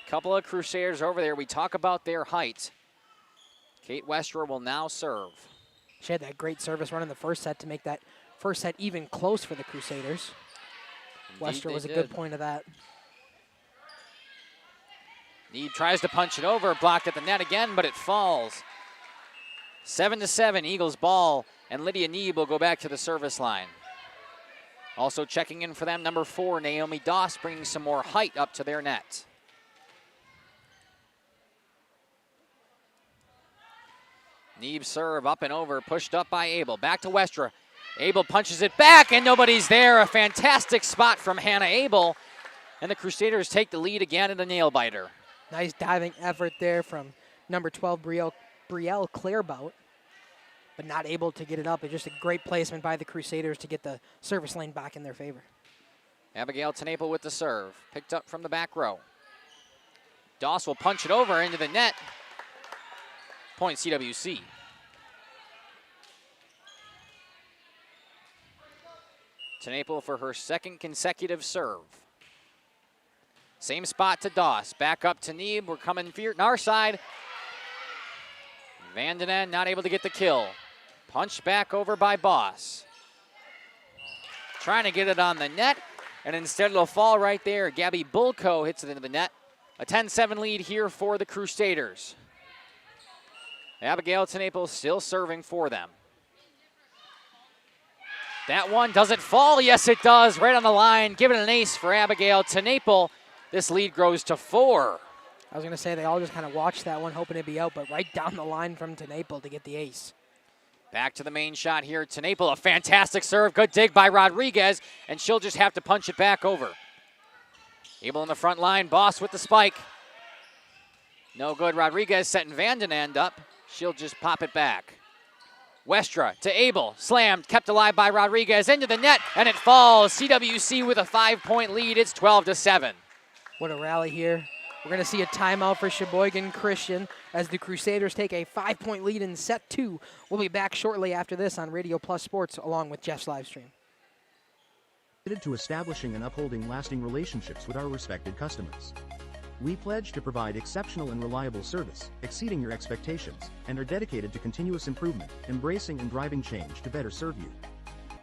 Couple of Crusaders over there. We talk about their height. Kate Westra will now serve. She had that great service run in the first set to make that first set even close for the Crusaders. Westra was a good point of that. Neeb tries to punch it over, blocked at the net again, but it falls. 7-7, Eagles ball, and Lydia Neeb will go back to the service line. Also checking in for them, number 4, Naomi Doss, bringing some more height up to their net. Neeb serve up and over, pushed up by Abel. Back to Westra. Abel punches it back, and nobody's there. A fantastic spot from Hannah Abel. And the Crusaders take the lead again in the nail-biter. Nice diving effort there from number 12, Brielle Clairbout, but not able to get it up. It's just a great placement by the Crusaders to get the service lane back in their favor. Abigail Tenaple with the serve. Picked up from the back row. Doss will punch it over into the net. Point CWC. Tenaple for her 2nd consecutive serve. Same spot to Doss. Back up to Neeb. We're coming on our side. Vandenen not able to get the kill. Punched back over by Boss. Trying to get it on the net, and instead it'll fall right there. Gabby Bulko hits it into the net. A 10-7 lead here for the Crusaders. Abigail Tenaple still serving for them. That one, does it fall? Yes, it does. Right on the line. Give it an ace for Abigail Tenaple. This lead grows to 4. I was going to say they all just kind of watched that one, hoping it'd be out, but right down the line from Tenaple to get the ace. Back to the main shot here. Tenaple, a fantastic serve. Good dig by Rodriguez, and she'll just have to punch it back over. Abel in the front line. Boss with the spike. No good. Rodriguez setting Vandenen up. She'll just pop it back. Westra to Abel. Slammed, kept alive by Rodriguez. Into the net, and it falls. CWC with a 5-point lead. It's 12-7. What a rally here. We're going to see a timeout for Sheboygan Christian as the Crusaders take a 5-point lead in set 2. We'll be back shortly after this on Radio Plus Sports along with Jeff's live stream. Committed to establishing and upholding lasting relationships with our respected customers. We pledge to provide exceptional and reliable service, exceeding your expectations, and are dedicated to continuous improvement, embracing and driving change to better serve you.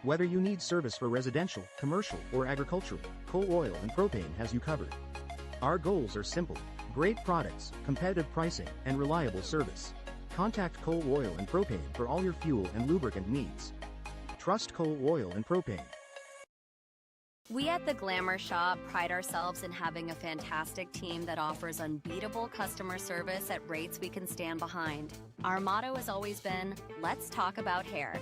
Whether you need service for residential, commercial, or agricultural, Coal Oil and Propane has you covered. Our goals are simple: great products, competitive pricing, and reliable service. Contact Coal Oil and Propane for all your fuel and lubricant needs. Trust Coal Oil and Propane. We at the Glamour Shop pride ourselves in having a fantastic team that offers unbeatable customer service at rates we can stand behind. Our motto has always been, let's talk about hair.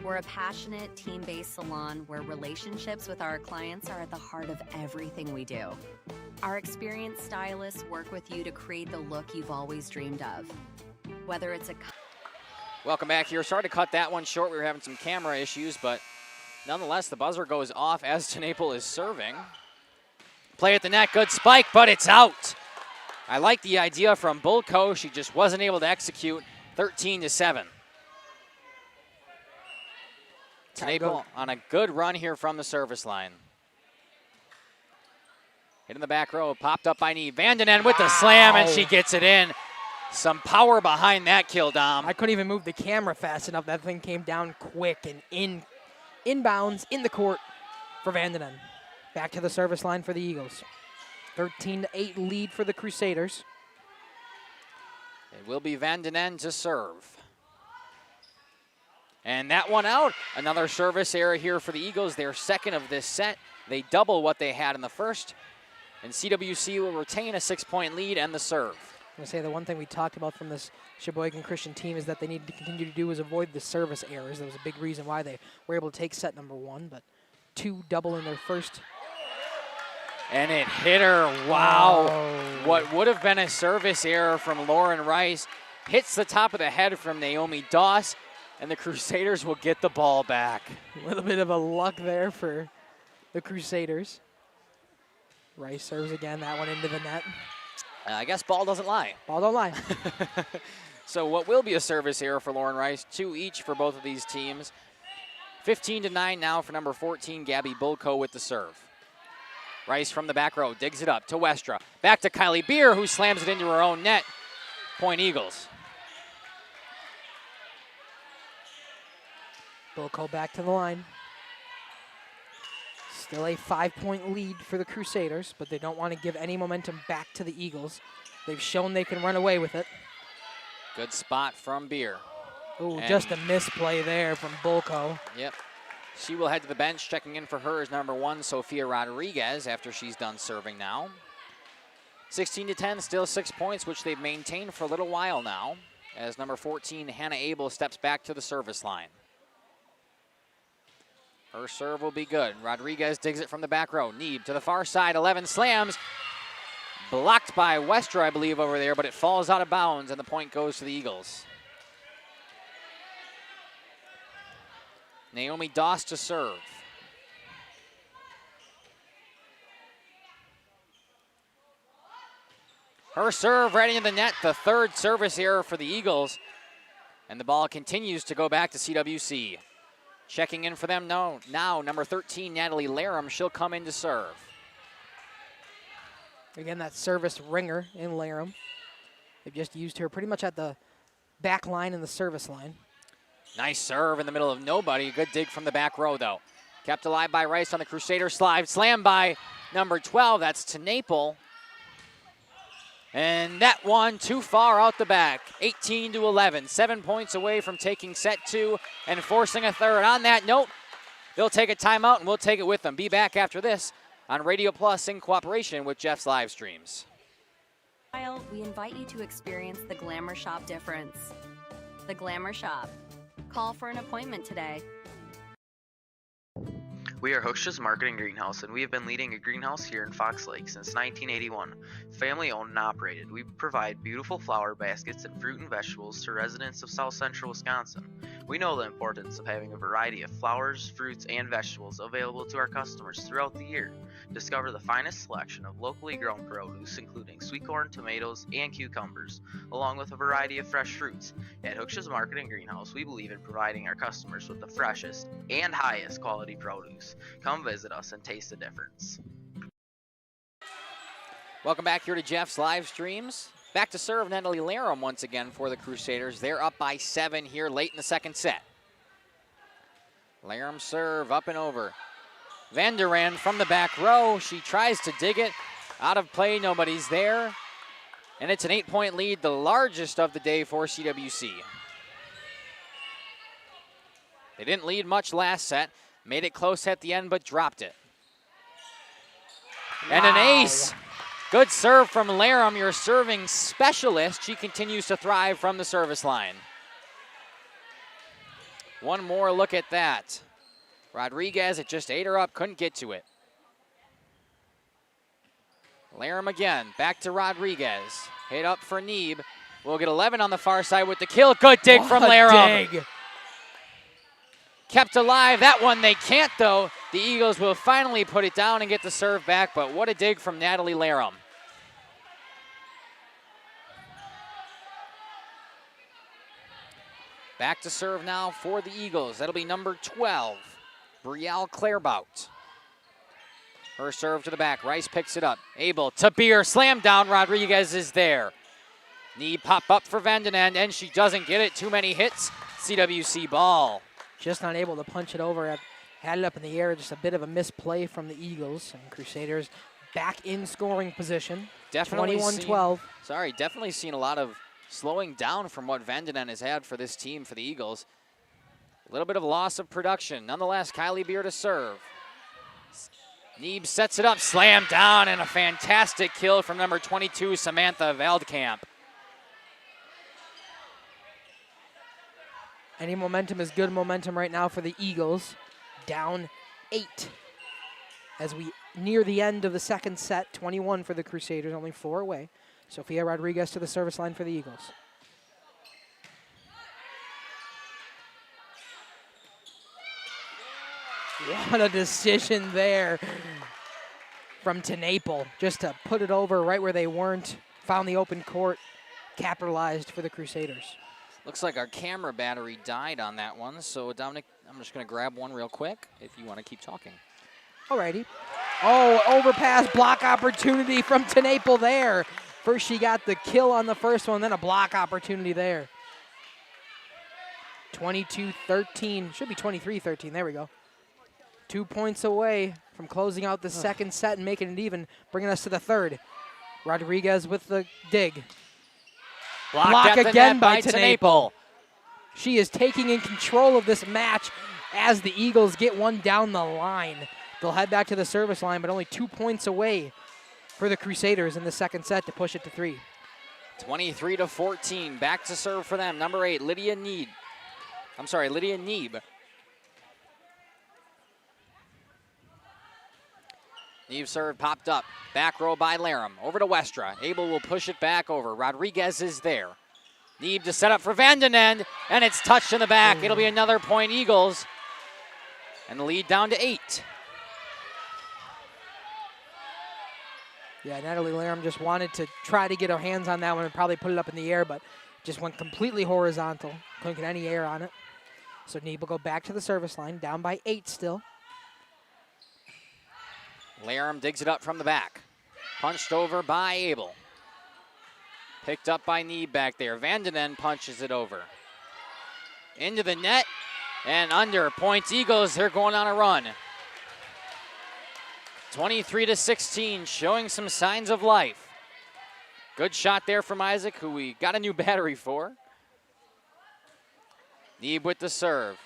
We're a passionate, team-based salon where relationships with our clients are at the heart of everything we do. Our experienced stylists work with you to create the look you've always dreamed of. Whether it's a... Welcome back here. Sorry to cut that one short. We were having some camera issues, but nonetheless, the buzzer goes off as Tenaple is serving. Play at the net, good spike, but it's out. I like the idea from Bulko. She just wasn't able to execute. 13-7. Tenaple on a good run here from the service line. Hit in the back row, popped up by knee. Vandenen with the slam, and she gets it in. Some power behind that kill, Dom. I couldn't even move the camera fast enough. That thing came down quick and inbounds in the court for Vandenen. Back to the service line for the Eagles. 13-8 lead for the Crusaders. It will be Vandenen to serve. And that one out. Another service error here for the Eagles. Their second of this set. They double what they had in the first. And CWC will retain a 6-point lead and the serve. I'm going to say the one thing we talked about from this Sheboygan Christian team is that they need to continue to do is avoid the service errors. That was a big reason why they were able to take set number one, but 2 double in their first. And it hit her. Wow. Oh. What would have been a service error from Lauren Rice hits the top of the head from Naomi Doss, and the Crusaders will get the ball back. A little bit of a luck there for the Crusaders. Rice serves again, that one into the net. I guess ball doesn't lie. Ball don't lie. So what will be a service error for Lauren Rice, 2 each for both of these teams. 15-9 now for number 14, Gabby Bulko with the serve. Rice from the back row, digs it up to Westra. Back to Kylie Beer, who slams it into her own net. Point Eagles. Bulko back to the line. Still a 5-point lead for the Crusaders, but they don't want to give any momentum back to the Eagles. They've shown they can run away with it. Good spot from Beer. Ooh, just a misplay there from Bulko. Yep. She will head to the bench. Checking in for her is number 1, Sofia Rodriguez, after she's done serving now. 16-10, still 6 points, which they've maintained for a little while now, as number 14, Hannah Abel, steps back to the service line. Her serve will be good. Rodriguez digs it from the back row. Neeb to the far side, 11 slams. Blocked by Westra, I believe, over there, but it falls out of bounds, and the point goes to the Eagles. Naomi Doss to serve. Her serve right into the net, the 3rd service error for the Eagles, and the ball continues to go back to CWC. Checking in for them now, number 13, Natalie Laram. She'll come in to serve. Again, that service ringer in Laram. They've just used her pretty much at the back line and the service line. Nice serve in the middle of nobody. Good dig from the back row, though. Kept alive by Rice on the Crusader slide. Slam by number 12. That's Tenaple. And that one too far out the back. 18-11. 7 points away from taking set 2 and forcing a third. On that note, they'll take a timeout and we'll take it with them. Be back after this on Radio Plus in cooperation with Jeff's live streams. We invite you to experience the Glamour Shop difference. The Glamour Shop. Call for an appointment today. We are Hooksha's Marketing Greenhouse, and we have been leading a greenhouse here in Fox Lake since 1981. Family owned and operated, we provide beautiful flower baskets and fruit and vegetables to residents of South Central Wisconsin. We know the importance of having a variety of flowers, fruits, and vegetables available to our customers throughout the year. Discover the finest selection of locally grown produce, including sweet corn, tomatoes, and cucumbers, along with a variety of fresh fruits. At Hooksha's Marketing Greenhouse, we believe in providing our customers with the freshest and highest quality produce. Come visit us and taste the difference. Welcome back here to Jeff's live streams. Back to serve Natalie Laram once again for the Crusaders. They're up by 7 here late in the second set. Laram serve up and over. Vanderan from the back row. She tries to dig it. Out of play, nobody's there. And it's an 8-point lead, the largest of the day for CWC. They didn't lead much last set. Made it close at the end, but dropped it. And an ace. Good serve from Larum, your serving specialist. She continues to thrive from the service line. One more look at that. Rodriguez, it just ate her up, couldn't get to it. Larum again, back to Rodriguez. Hit up for Neeb. We'll get 11 on the far side with the kill. Good dig from Larum. Dig. Kept alive. That one they can't, though. The Eagles will finally put it down and get the serve back, but what a dig from Natalie Larum. Back to serve now for the Eagles. That'll be number 12, Brielle Clairbout. Her serve to the back. Rice picks it up. Able to Beer. Slam down. Rodriguez is there. Knee pop up for Vandenend, and she doesn't get it. Too many hits. CWC ball. Just not able to punch it over. Had it up in the air. Just a bit of a misplay from the Eagles. And Crusaders back in scoring position. Definitely 21-12. Definitely seen a lot of slowing down from what Vandenend has had for this team for the Eagles. A little bit of loss of production. Nonetheless, Kylie Beer to serve. Neeb sets it up, slam down, and a fantastic kill from number 22, Samantha Veldkamp. Any momentum is good momentum right now for the Eagles. Down 8 as we near the end of the second set. 21 for the Crusaders, only 4 away. Sofia Rodriguez to the service line for the Eagles. What a decision there from Tenaple, just to put it over right where they weren't. Found the open court, capitalized for the Crusaders. Looks like our camera battery died on that one, so Dominic, I'm just going to grab one real quick if you want to keep talking. Alrighty. Oh, overpass block opportunity from Tenaple there. First she got the kill on the first one, then a block opportunity there. 22-13, should be 23-13, there we go. 2 points away from closing out the second set and making it even, bringing us to the third. Rodriguez with the dig. Block again by Tenaple. She is taking in control of this match as the Eagles get one down the line. They'll head back to the service line, but only 2 points away for the Crusaders in the second set to push it to 3. 23-14, back to serve for them. Number 8, Lydia Neeb. Neeb serve popped up. Back row by Larum. Over to Westra. Abel will push it back over. Rodriguez is there. Neeb to set up for Vandenend, and it's touched in the back. It'll be another point Eagles. And the lead down to 8. Yeah, Natalie Larum just wanted to try to get her hands on that one and probably put it up in the air, but just went completely horizontal. Couldn't get any air on it. So Neeb will go back to the service line, down by 8 still. Larum digs it up from the back. Punched over by Abel. Picked up by Neeb back there. Vandenend punches it over. Into the net and under. Points Eagles, they're going on a run. 23-16, showing some signs of life. Good shot there from Isaac, who we got a new battery for. Neeb with the serve.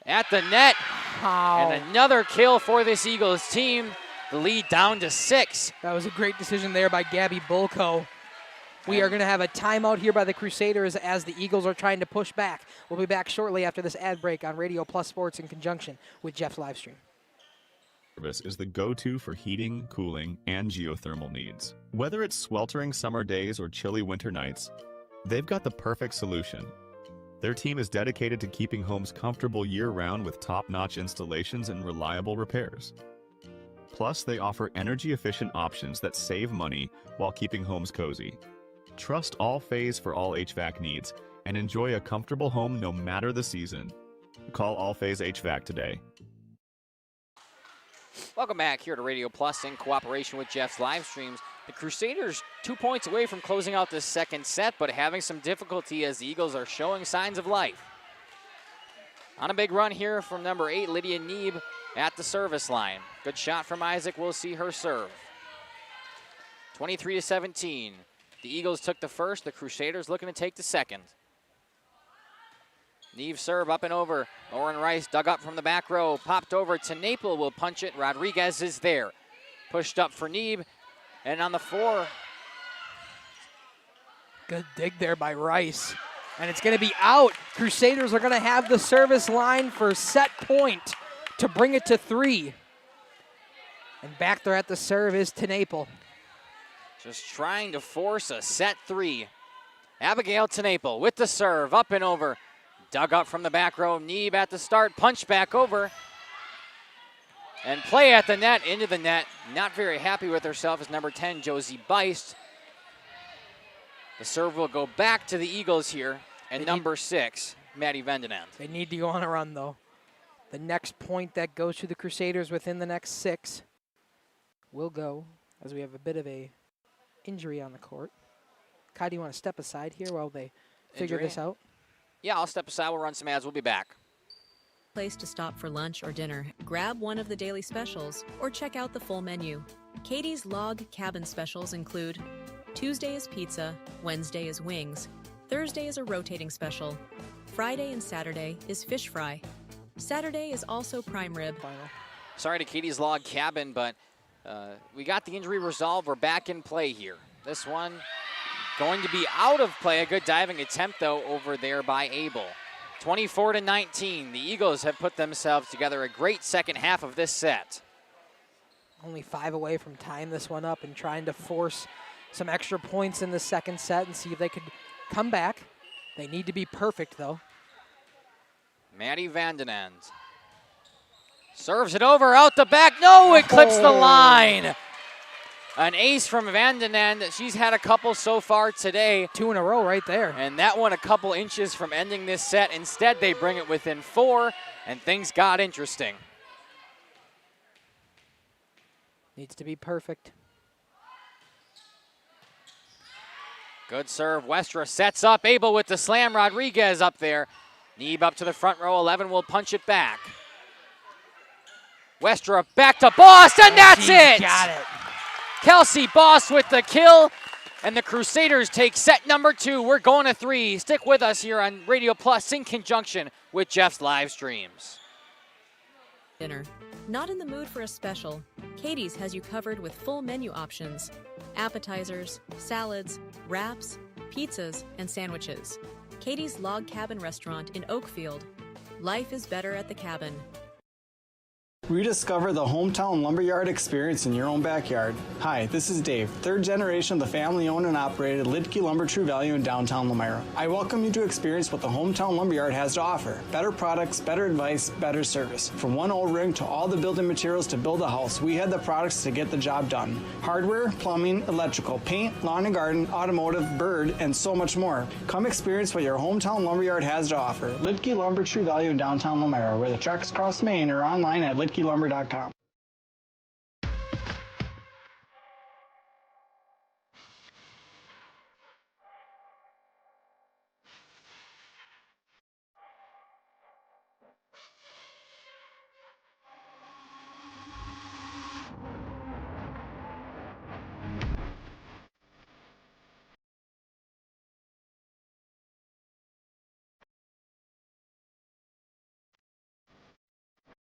At the net. Wow. And another kill for this Eagles team. The lead down to 6. That was a great decision there by Gabby Bulko. We are going to have a timeout here by the Crusaders as the Eagles are trying to push back. We'll be back shortly after this ad break on Radio Plus Sports in conjunction with Jeff's Livestream. Service is the go-to for heating, cooling, and geothermal needs. Whether it's sweltering summer days or chilly winter nights, they've got the perfect solution. Their team is dedicated to keeping homes comfortable year-round with top-notch installations and reliable repairs. Plus, they offer energy-efficient options that save money while keeping homes cozy. Trust All-Phase for all HVAC needs and enjoy a comfortable home no matter the season. Call All-Phase HVAC today. Welcome back here to Radio Plus in cooperation with Jeff's live streams. The Crusaders 2 points away from closing out this second set, but having some difficulty as the Eagles are showing signs of life. On a big run here from number 8, Lydia Neeb at the service line. Good shot from Isaac. We'll see her serve. 23-17. The Eagles took the first. The Crusaders looking to take the second. Neve serve up and over. Lauren Rice dug up from the back row. Popped over to Naple. Will punch it. Rodriguez is there. Pushed up for Neve. And on the 4. Good dig there by Rice. And it's going to be out. Crusaders are going to have the service line for set point to bring it to 3. And back there at the serve is Tenaple. Just trying to force a set 3. Abigail Tenaple with the serve, up and over. Dug up from the back row. Neve at the start, punch back over. And play at the net, into the net. Not very happy with herself is number 10, Josie Beist. The serve will go back to the Eagles here. And number 6, Maddie Vendenand. They need to go on a run, though. The next point that goes to the Crusaders within the next 6 will go, as we have a bit of a injury on the court. Kai, do you want to step aside here while they figure this out? Yeah, I'll step aside. We'll run some ads. We'll be back. Place to stop for lunch or dinner. Grab one of the daily specials or check out the full menu. Katie's Log Cabin specials include Tuesday is pizza, Wednesday is wings, Thursday is a rotating special, Friday and Saturday is fish fry. Saturday is also prime rib. Sorry to Katie's Log Cabin, but we got the injury resolved. We're back in play here. This one going to be out of play. A good diving attempt, though, over there by Abel. 24-19. The Eagles have put themselves together a great second half of this set. Only 5 away from tying this one up and trying to force some extra points in the second set and see if they could come back. They need to be perfect, though. Maddie Vandenand serves it over, out the back. No, it clips the line. An ace from Vandenand. She's had a couple so far today. 2 in a row right there. And that one a couple inches from ending this set. Instead, they bring it within 4, and things got interesting. Needs to be perfect. Good serve. Westra sets up. Abel with the slam. Rodriguez up there. Neve up to the front row. 11 will punch it back. Westra back to Boss, and that's it! Got it. Kelsey Boss with the kill, and the Crusaders take set number 2. We're going to 3. Stick with us here on Radio Plus in conjunction with Jeff's live streams. Dinner. Not in the mood for a special? Katie's has you covered with full menu options. Appetizers, salads, wraps, pizzas, and sandwiches. Katie's Log Cabin Restaurant in Oakfield. Life is better at the cabin. Rediscover the hometown lumberyard experience in your own backyard. Hi, this is Dave, 3rd generation of the family-owned and operated Lidke Lumber True Value in downtown Lamira. I welcome you to experience what the hometown lumberyard has to offer. Better products, better advice, better service. From one old ring to all the building materials to build a house, we had the products to get the job done. Hardware, plumbing, electrical, paint, lawn and garden, automotive, bird, and so much more. Come experience what your hometown lumberyard has to offer. Lidke Lumber True Value in downtown Lamira, where the tracks cross Main, or online at lidkelumber.com.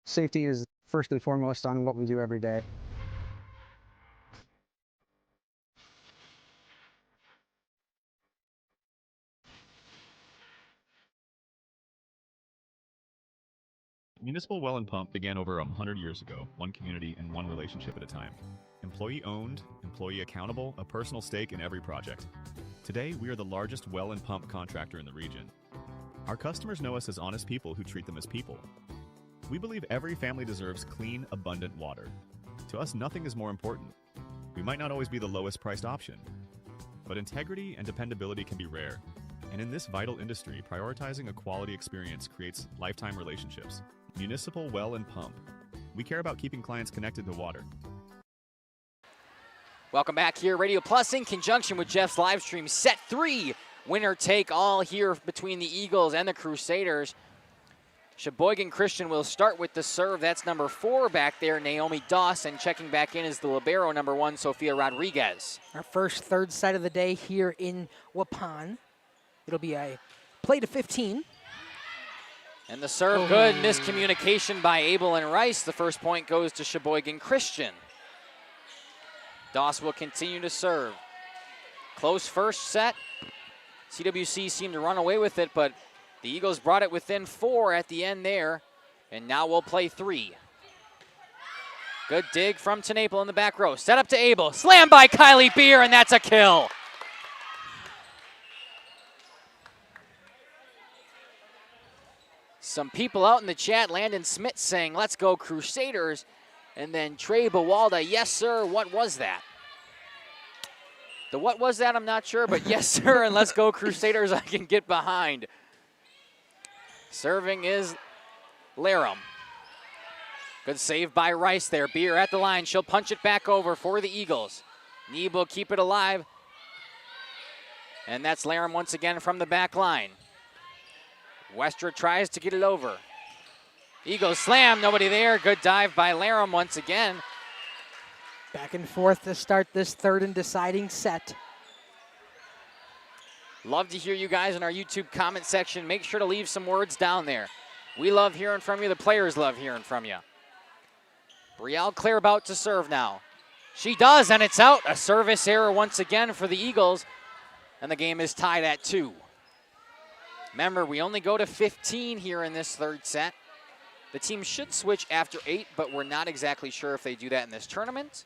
Safety is first and foremost on what we do every day. Municipal Well and Pump began over 100 years ago, one community and one relationship at a time. Employee owned, employee accountable, a personal stake in every project. Today, we are the largest well and pump contractor in the region. Our customers know us as honest people who treat them as people. We believe every family deserves clean, abundant water. To us, nothing is more important. We might not always be the lowest priced option, but integrity and dependability can be rare. And in this vital industry, prioritizing a quality experience creates lifetime relationships. Municipal Well and Pump. We care about keeping clients connected to water. Welcome back here, Radio Plus in conjunction with Jeff's live stream. Set 3, winner take all here between the Eagles and the Crusaders. Sheboygan Christian will start with the serve. That's number 4 back there, Naomi Dawson. Checking back in is the libero, number 1, Sofia Rodriguez. Our first third set of the day here in Waupun. It'll be a play to 15. And the serve good. Miscommunication by Abel and Rice. The first point goes to Sheboygan Christian. Doss will continue to serve. Close first set. CWC seemed to run away with it, but the Eagles brought it within 4 at the end there. And now we'll play 3. Good dig from Tenaple in the back row. Set up to Abel. Slam by Kylie Beer, and that's a kill. Some people out in the chat, Landon Smith saying, let's go Crusaders. And then Trey Bawalda, yes, sir, what was that? The what was that, I'm not sure, but yes, sir, and let's go Crusaders, I can get behind. Serving is Larum. Good save by Rice there. Beer at the line. She'll punch it back over for the Eagles. Neeb will keep it alive. And that's Larum once again from the back line. Westra tries to get it over. Eagles slam, nobody there. Good dive by Larum once again. Back and forth to start this third and deciding set. Love to hear you guys in our YouTube comment section. Make sure to leave some words down there. We love hearing from you. The players love hearing from you. Brielle Clairbout to serve now. She does, and it's out. A service error once again for the Eagles, and the game is tied at 2. Remember, we only go to 15 here in this third set. The team should switch after 8, but we're not exactly sure if they do that in this tournament.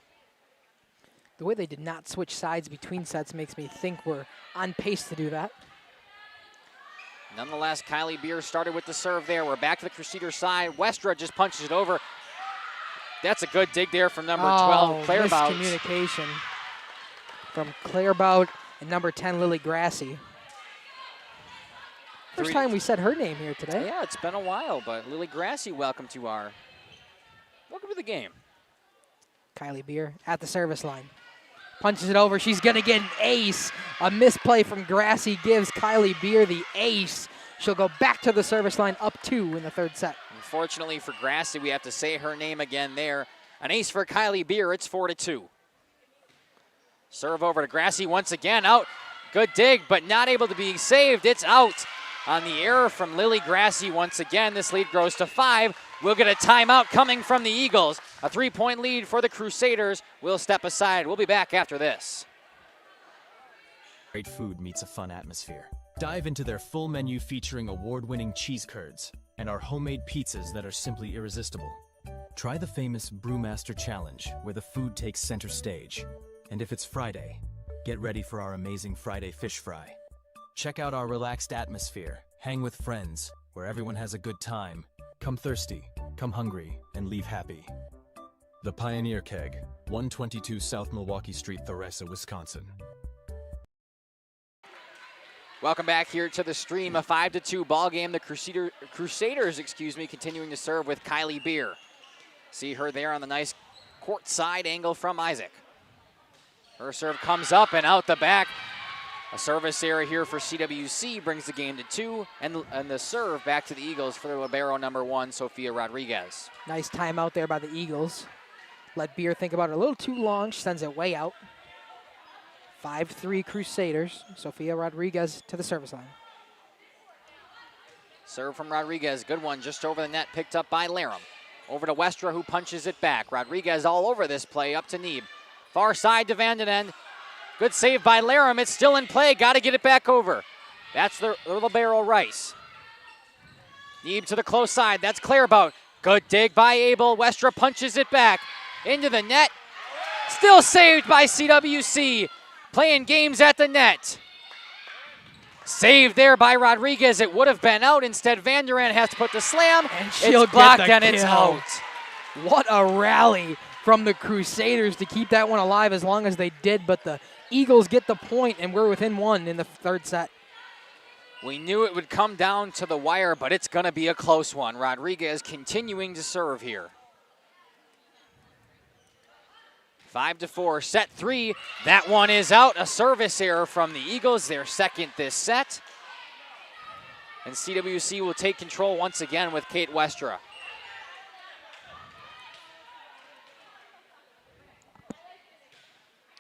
The way they did not switch sides between sets makes me think we're on pace to do that. Nonetheless, Kylie Beer started with the serve there. We're back to the Crusader side. Westra just punches it over. That's a good dig there from number 12, Clairbout. Miscommunication from Clairbout and number 10, Lily Grassi. First time we said her name here today. Yeah, it's been a while, but Lily Grassi, welcome to the game. Kylie Beer at the service line. Punches it over. She's going to get an ace. A misplay from Grassi gives Kylie Beer the ace. She'll go back to the service line, up 2 in the third set. Unfortunately for Grassi, we have to say her name again there. An ace for Kylie Beer. It's 4-2. Serve over to Grassi once again. Out. Good dig, but not able to be saved. It's out on the error from Lily Grassi once again. This lead grows to 5. We'll get a timeout coming from the Eagles. A 3-point lead for the Crusaders. We'll step aside. We'll be back after this. Great food meets a fun atmosphere. Dive into their full menu featuring award-winning cheese curds and our homemade pizzas that are simply irresistible. Try the famous Brewmaster Challenge, where the food takes center stage. And if it's Friday, get ready for our amazing Friday fish fry. Check out our relaxed atmosphere. Hang with friends, where everyone has a good time. Come thirsty, come hungry, and leave happy. The Pioneer Keg, 122 South Milwaukee Street, Theresa, Wisconsin. Welcome back here to the stream. A 5-2 ball game. The Crusaders, continuing to serve with Kylie Beer. See her there on the nice court side angle from Isaac. Her serve comes up and out the back. A service error here for CWC brings the game to 2, and the serve back to the Eagles for the libero number 1, Sofia Rodriguez. Nice timeout there by the Eagles. Let Beer think about it a little too long. She sends it way out. 5-3 Crusaders. Sofia Rodriguez to the service line. Serve from Rodriguez. Good one just over the net, picked up by Larum. Over to Westra, who punches it back. Rodriguez all over this play, up to Neeb. Far side to Vandenen. Good save by Larum. It's still in play. Got to get it back over. That's the libero Rice. Neeb to the close side. That's Clairbout. Good dig by Abel. Westra punches it back into the net. Still saved by CWC. Playing games at the net. Saved there by Rodriguez. It would have been out. Instead, Vanderen has to put the slam. And she'll it's blocked get the and it's kill. out. What a rally from the Crusaders to keep that one alive as long as they did. But the Eagles get the point, and we're within 1 in the third set. We knew it would come down to the wire, but it's going to be a close one. Rodriguez continuing to serve here. 5-4, set 3. That one is out. A service error from the Eagles, their second this set. And CWC will take control once again with Kate Westra.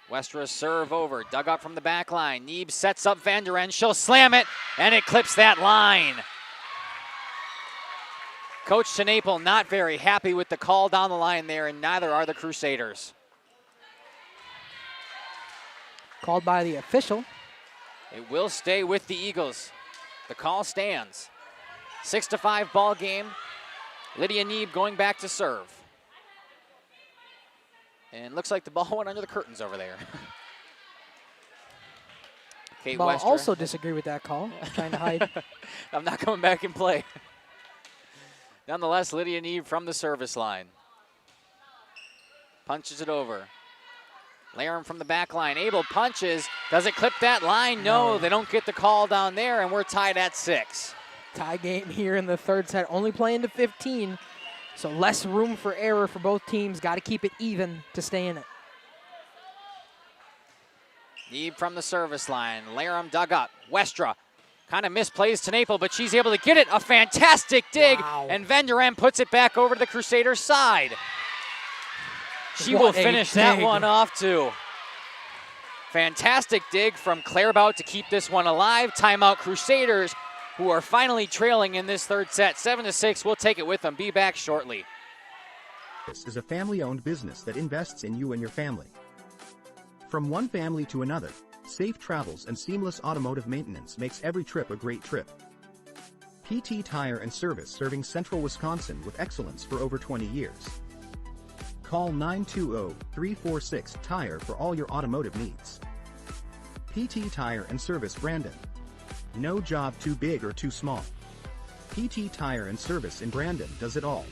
Westra's serve over, dug up from the back line. Neeb sets up Vanderen. She'll slam it, and it clips that line. Coach Tenaple not very happy with the call down the line there, and neither are the Crusaders. Called by the official. It will stay with the Eagles. The call stands. 6-5 ball game. Lydia Neeb going back to serve. And looks like the ball went under the curtains over there. Kate Ball Westra. also disagree with that call. Trying to hide. I'm not coming back in play. Nonetheless, Lydia Neeb from the service line. Punches it over. Laram from the back line. Abel punches. Does it clip that line? No, they don't get the call down there, and we're tied at 6. Tie game here in the third set. Only playing to 15. So less room for error for both teams. Got to keep it even to stay in it. Neeb from the service line. Laram dug up. Westra kind of misplays Tenaple, but she's able to get it. A fantastic dig. Wow. And Venduram puts it back over to the Crusaders' side. She will finish that one off too. Fantastic dig from Clairbout to keep this one alive. Timeout Crusaders, who are finally trailing in this third set. 7-6, we'll take it with them. Be back shortly. This is a family-owned business that invests in you and your family. From one family to another, safe travels and seamless automotive maintenance makes every trip a great trip. PT Tire and Service, serving Central Wisconsin with excellence for over 20 years. Call 920-346-TIRE for all your automotive needs. PT Tire and Service, Brandon. No job too big or too small. PT Tire and Service in Brandon does it all.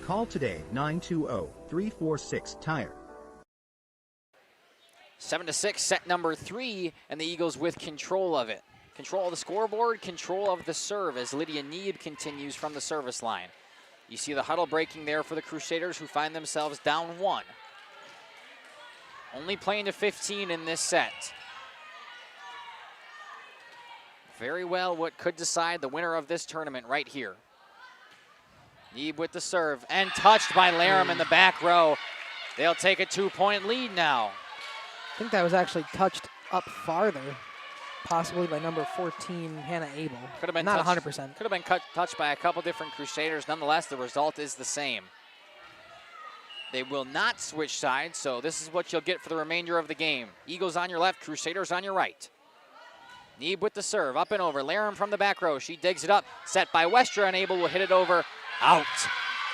Call today, 920-346-TIRE. 7-6, set number 3, and the Eagles with control of it. Control of the scoreboard, control of the serve as Lydia Neeb continues from the service line. You see the huddle breaking there for the Crusaders, who find themselves down 1. Only playing to 15 in this set. Very well what could decide the winner of this tournament right here. Neeb with the serve, and touched by Laram in the back row. They'll take a 2-point lead now. I think that was actually touched up farther, possibly by number 14, Hannah Abel. Could have been not touched, 100%. Could have been touched by a couple different Crusaders. Nonetheless, the result is the same. They will not switch sides, so this is what you'll get for the remainder of the game. Eagles on your left, Crusaders on your right. Neeb with the serve, up and over. Laram from the back row. She digs it up, set by Westra, and Abel will hit it over. Out.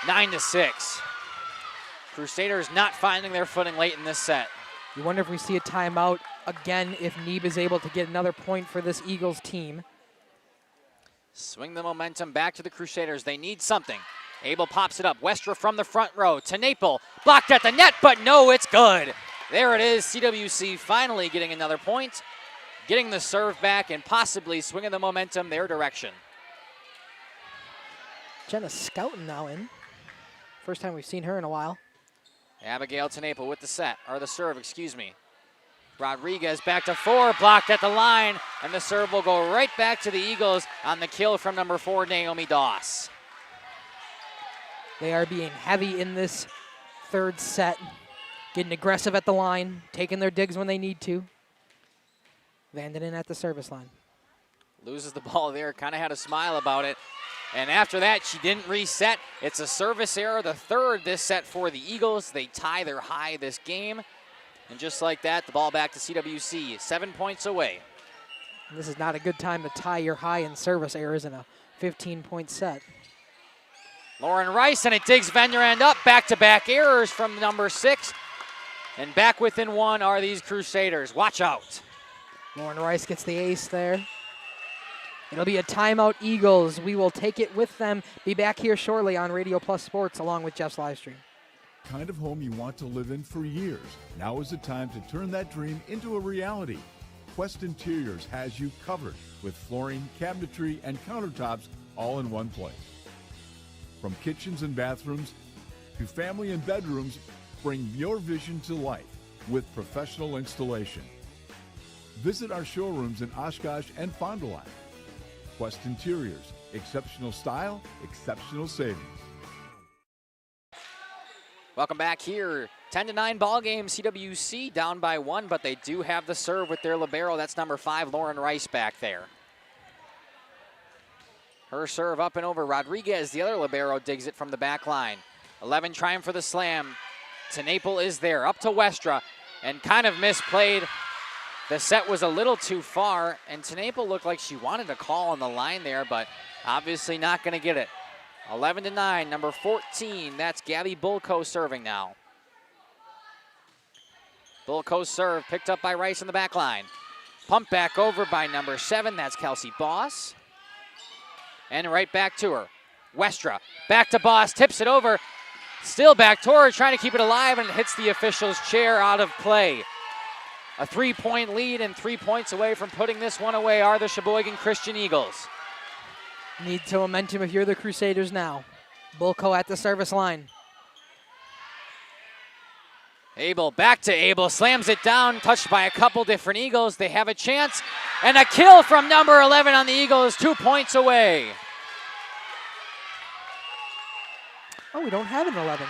9-6. Crusaders not finding their footing late in this set. You wonder if we see a timeout again if Neeb is able to get another point for this Eagles team. Swing the momentum back to the Crusaders. They need something. Abel pops it up. Westra from the front row. Tenaple blocked at the net, but no, it's good. There it is. CWC finally getting another point, getting the serve back, and possibly swinging the momentum their direction. Jenna Scouten now in. First time we've seen her in a while. Abigail Tenaple with the serve, excuse me. Rodriguez back to 4, blocked at the line, and the serve will go right back to the Eagles on the kill from number 4, Naomi Doss. They are being heavy in this third set, getting aggressive at the line, taking their digs when they need to. Vandenen at the service line. Loses the ball there, kind of had a smile about it. And after that, she didn't reset. It's a service error, the third this set for the Eagles. They tie their high this game. And just like that, the ball back to CWC, 7 points away. This is not a good time to tie your high in service errors in a 15-point set. Lauren Rice, and it digs Venderand up. Back-to-back errors from number 6. And back within 1 are these Crusaders. Watch out. Lauren Rice gets the ace there. It'll be a timeout, Eagles. We will take it with them. Be back here shortly on Radio Plus Sports along with Jeff's live stream. Kind of home you want to live in for years. Now is the time to turn that dream into a reality. Quest Interiors has you covered with flooring, cabinetry, and countertops all in one place. From kitchens and bathrooms to family and bedrooms, bring your vision to life with professional installation. Visit our showrooms in Oshkosh and Fond du Lac. Quest Interiors, exceptional style, exceptional savings. Welcome back here. 10-9 ball game. CWC down by 1, but they do have the serve with their libero. That's number 5, Lauren Rice, back there. Her serve up and over. Rodriguez, the other libero, digs it from the back line. 11 trying for the slam. Tenaple is there, up to Westra, and kind of misplayed. The set was a little too far, and Tenaple looked like she wanted a call on the line there, but obviously not going to get it. 11-9, number 14, that's Gabby Bulko serving now. Bulko's serve picked up by Rice in the back line. Pump back over by number 7, that's Kelsey Boss. And right back to her. Westra, back to Boss, tips it over. Still back to her, trying to keep it alive, and hits the official's chair out of play. A 3-point lead, and 3 points away from putting this one away are the Sheboygan Christian Eagles. Need to momentum if you're the Crusaders now. Bulko at the service line. Abel, back to Abel, slams it down, touched by a couple different Eagles. They have a chance, and a kill from number 11 on the Eagles, 2 points away. Oh, we don't have an 11.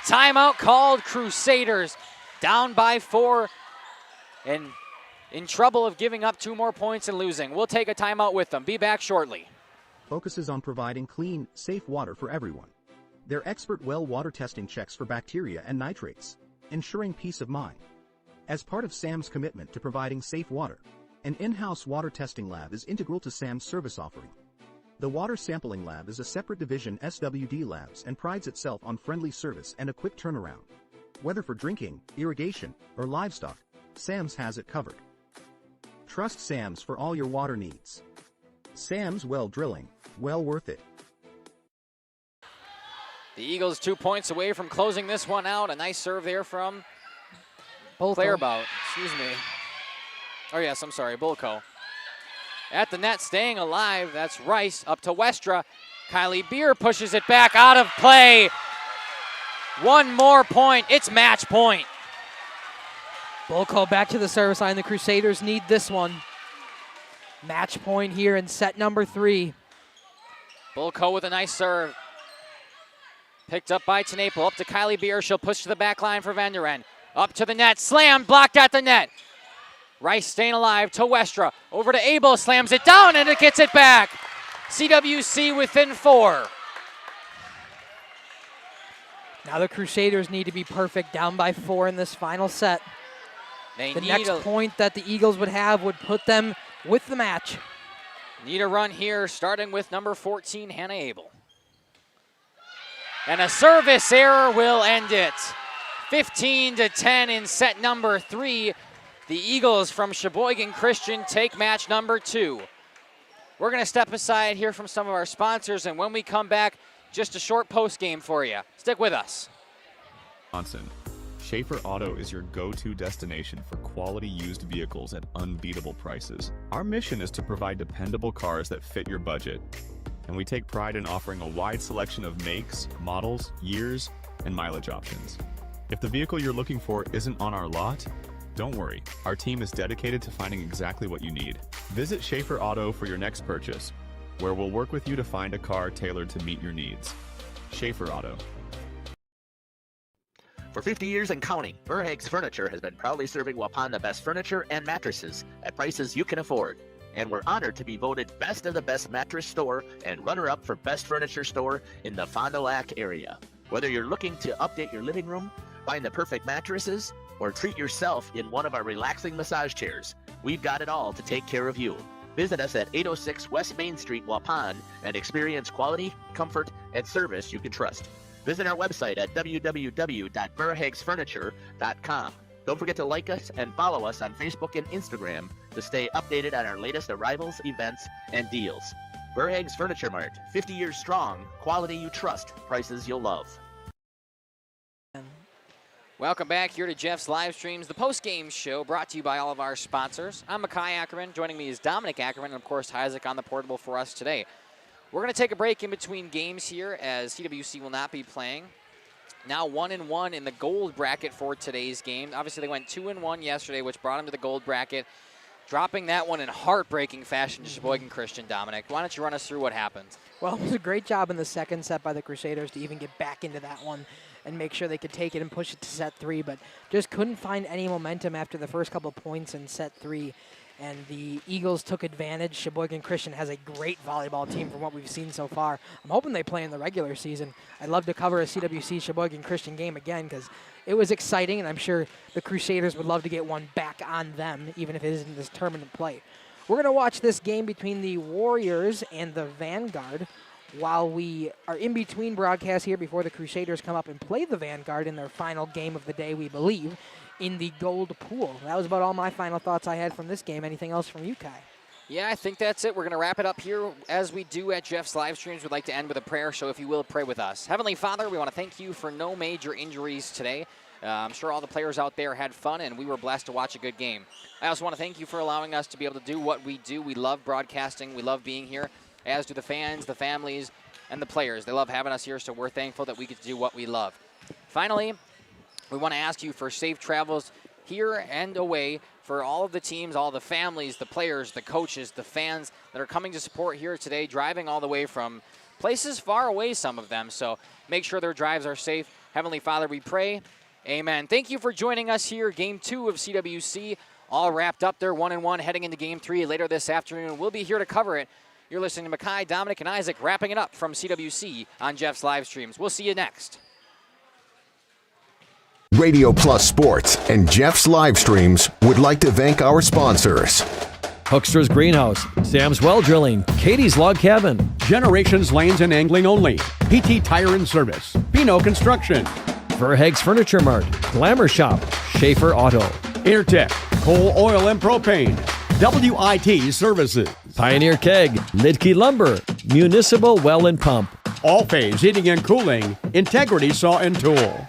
Timeout called, Crusaders down by 4 and in trouble of giving up 2 more points and losing. We'll take a timeout with them. Be back shortly. Focuses on providing clean, safe water for everyone. Their expert well water testing checks for bacteria and nitrates, ensuring peace of mind. As part of SAM's commitment to providing safe water, an in-house water testing lab is integral to SAM's service offering. The Water Sampling Lab is a separate division SWD Labs and prides itself on friendly service and a quick turnaround. Whether for drinking, irrigation, or livestock, SAM's has it covered. Trust SAM's for all your water needs. SAM's Well Drilling, well worth it. The Eagles 2 points away from closing this one out. A nice serve there from Clairbout. Excuse me. Oh yes, I'm sorry, Bulko. At the net, staying alive, that's Rice, up to Westra. Kylie Beer pushes it back, out of play. 1 more point, it's match point. Bulko back to the service line. The Crusaders need this one. Match point here in set number 3. Bulko with a nice serve. Picked up by Tenaple, up to Kylie Beer. She'll push to the back line for Vanderen. Up to the net, slam, blocked at the net. Rice staying alive to Westra. Over to Abel, slams it down, and it gets it back. CWC within 4. Now the Crusaders need to be perfect, down by 4 in this final set. The next point that the Eagles would have would put them with the match. Need a run here, starting with number 14, Hannah Abel. And a service error will end it. 15-10 in set number 3. The Eagles from Sheboygan Christian take match number 2. We're going to step aside, hear from some of our sponsors, and when we come back, just a short post game for you. Stick with us. Johnson. Schaefer Auto is your go-to destination for quality used vehicles at unbeatable prices. Our mission is to provide dependable cars that fit your budget, and we take pride in offering a wide selection of makes, models, years, and mileage options. If the vehicle you're looking for isn't on our lot, don't worry, our team is dedicated to finding exactly what you need. Visit Schaefer Auto for your next purchase, where we'll work with you to find a car tailored to meet your needs. Schaefer Auto. For 50 years and counting, Verhaeg's Furniture has been proudly serving Waupun the best furniture and mattresses at prices you can afford. And we're honored to be voted Best of the Best Mattress Store and runner-up for Best Furniture Store in the Fond du Lac area. Whether you're looking to update your living room, find the perfect mattresses, or treat yourself in one of our relaxing massage chairs, we've got it all to take care of you. Visit us at 806 West Main Street, Waupun, and experience quality, comfort, and service you can trust. Visit our website at www.verhaegsfurniture.com. Don't forget to like us and follow us on Facebook and Instagram to stay updated on our latest arrivals, events, and deals. Verhaeg's Furniture Mart, 50 years strong, quality you trust, prices you'll love. Welcome back here to Jeff's Live Streams, the post-game show brought to you by all of our sponsors. I'm Makai Ackerman. Joining me is Dominic Ackerman, and of course, Isaac on the portable for us today. We're going to take a break in between games here as CWC will not be playing. Now 1-1 in the gold bracket for today's game. Obviously, they went 2-1 yesterday, which brought them to the gold bracket, dropping that one in heartbreaking fashion to Sheboygan Christian. Dominic, why don't you run us through what happened? Well, it was a great job in the second set by the Crusaders to even get back into that one and make sure they could take it and push it to set 3, but just couldn't find any momentum after the first couple of points in set 3. and the Eagles took advantage. Sheboygan Christian has a great volleyball team from what we've seen so far. I'm hoping they play in the regular season. I'd love to cover a CWC Sheboygan Christian game again because it was exciting, and I'm sure the Crusaders would love to get one back on them, even if it isn't this tournament play. We're going to watch this game between the Warriors and the Vanguard while we are in between broadcasts here before the Crusaders come up and play the Vanguard in their final game of the day, we believe, in the gold pool. That was about all my final thoughts I had from this game. Anything else from you, Kai? Yeah, I think that's it. We're going to wrap it up here. As we do at Jeff's live streams, we'd like to end with a prayer, so if you will, pray with us. Heavenly Father, we want to thank you for no major injuries today. I'm sure all the players out there had fun, and we were blessed to watch a good game. I also want to thank you for allowing us to be able to do what we do. We love broadcasting. We love being here, as do the fans, the families, and the players. They love having us here, so we're thankful that we get to do what we love. Finally, we want to ask you for safe travels here and away for all of the teams, all the families, the players, the coaches, the fans that are coming to support here today, driving all the way from places far away, some of them. So make sure their drives are safe. Heavenly Father, we pray. Amen. Thank you for joining us here. Game 2 of CWC all wrapped up there, 1-1, heading into Game 3 later this afternoon. We'll be here to cover it. You're listening to Mackay, Dominic, and Isaac wrapping it up from CWC on Jeff's live streams. We'll see you next. Radio Plus Sports and Jeff's live streams would like to thank our sponsors. Hookster's Greenhouse, Sam's Well Drilling, Katie's Log Cabin, Generations Lanes and Angling Only, PT Tire and Service, Pino Construction, Verheg's Furniture Mart, Glamour Shop, Schaefer Auto, Airtech, Coal, Oil, and Propane, WIT Services, Pioneer Keg, Lidke Lumber, Municipal Well and Pump, All Phase Heating and Cooling, Integrity Saw and Tool.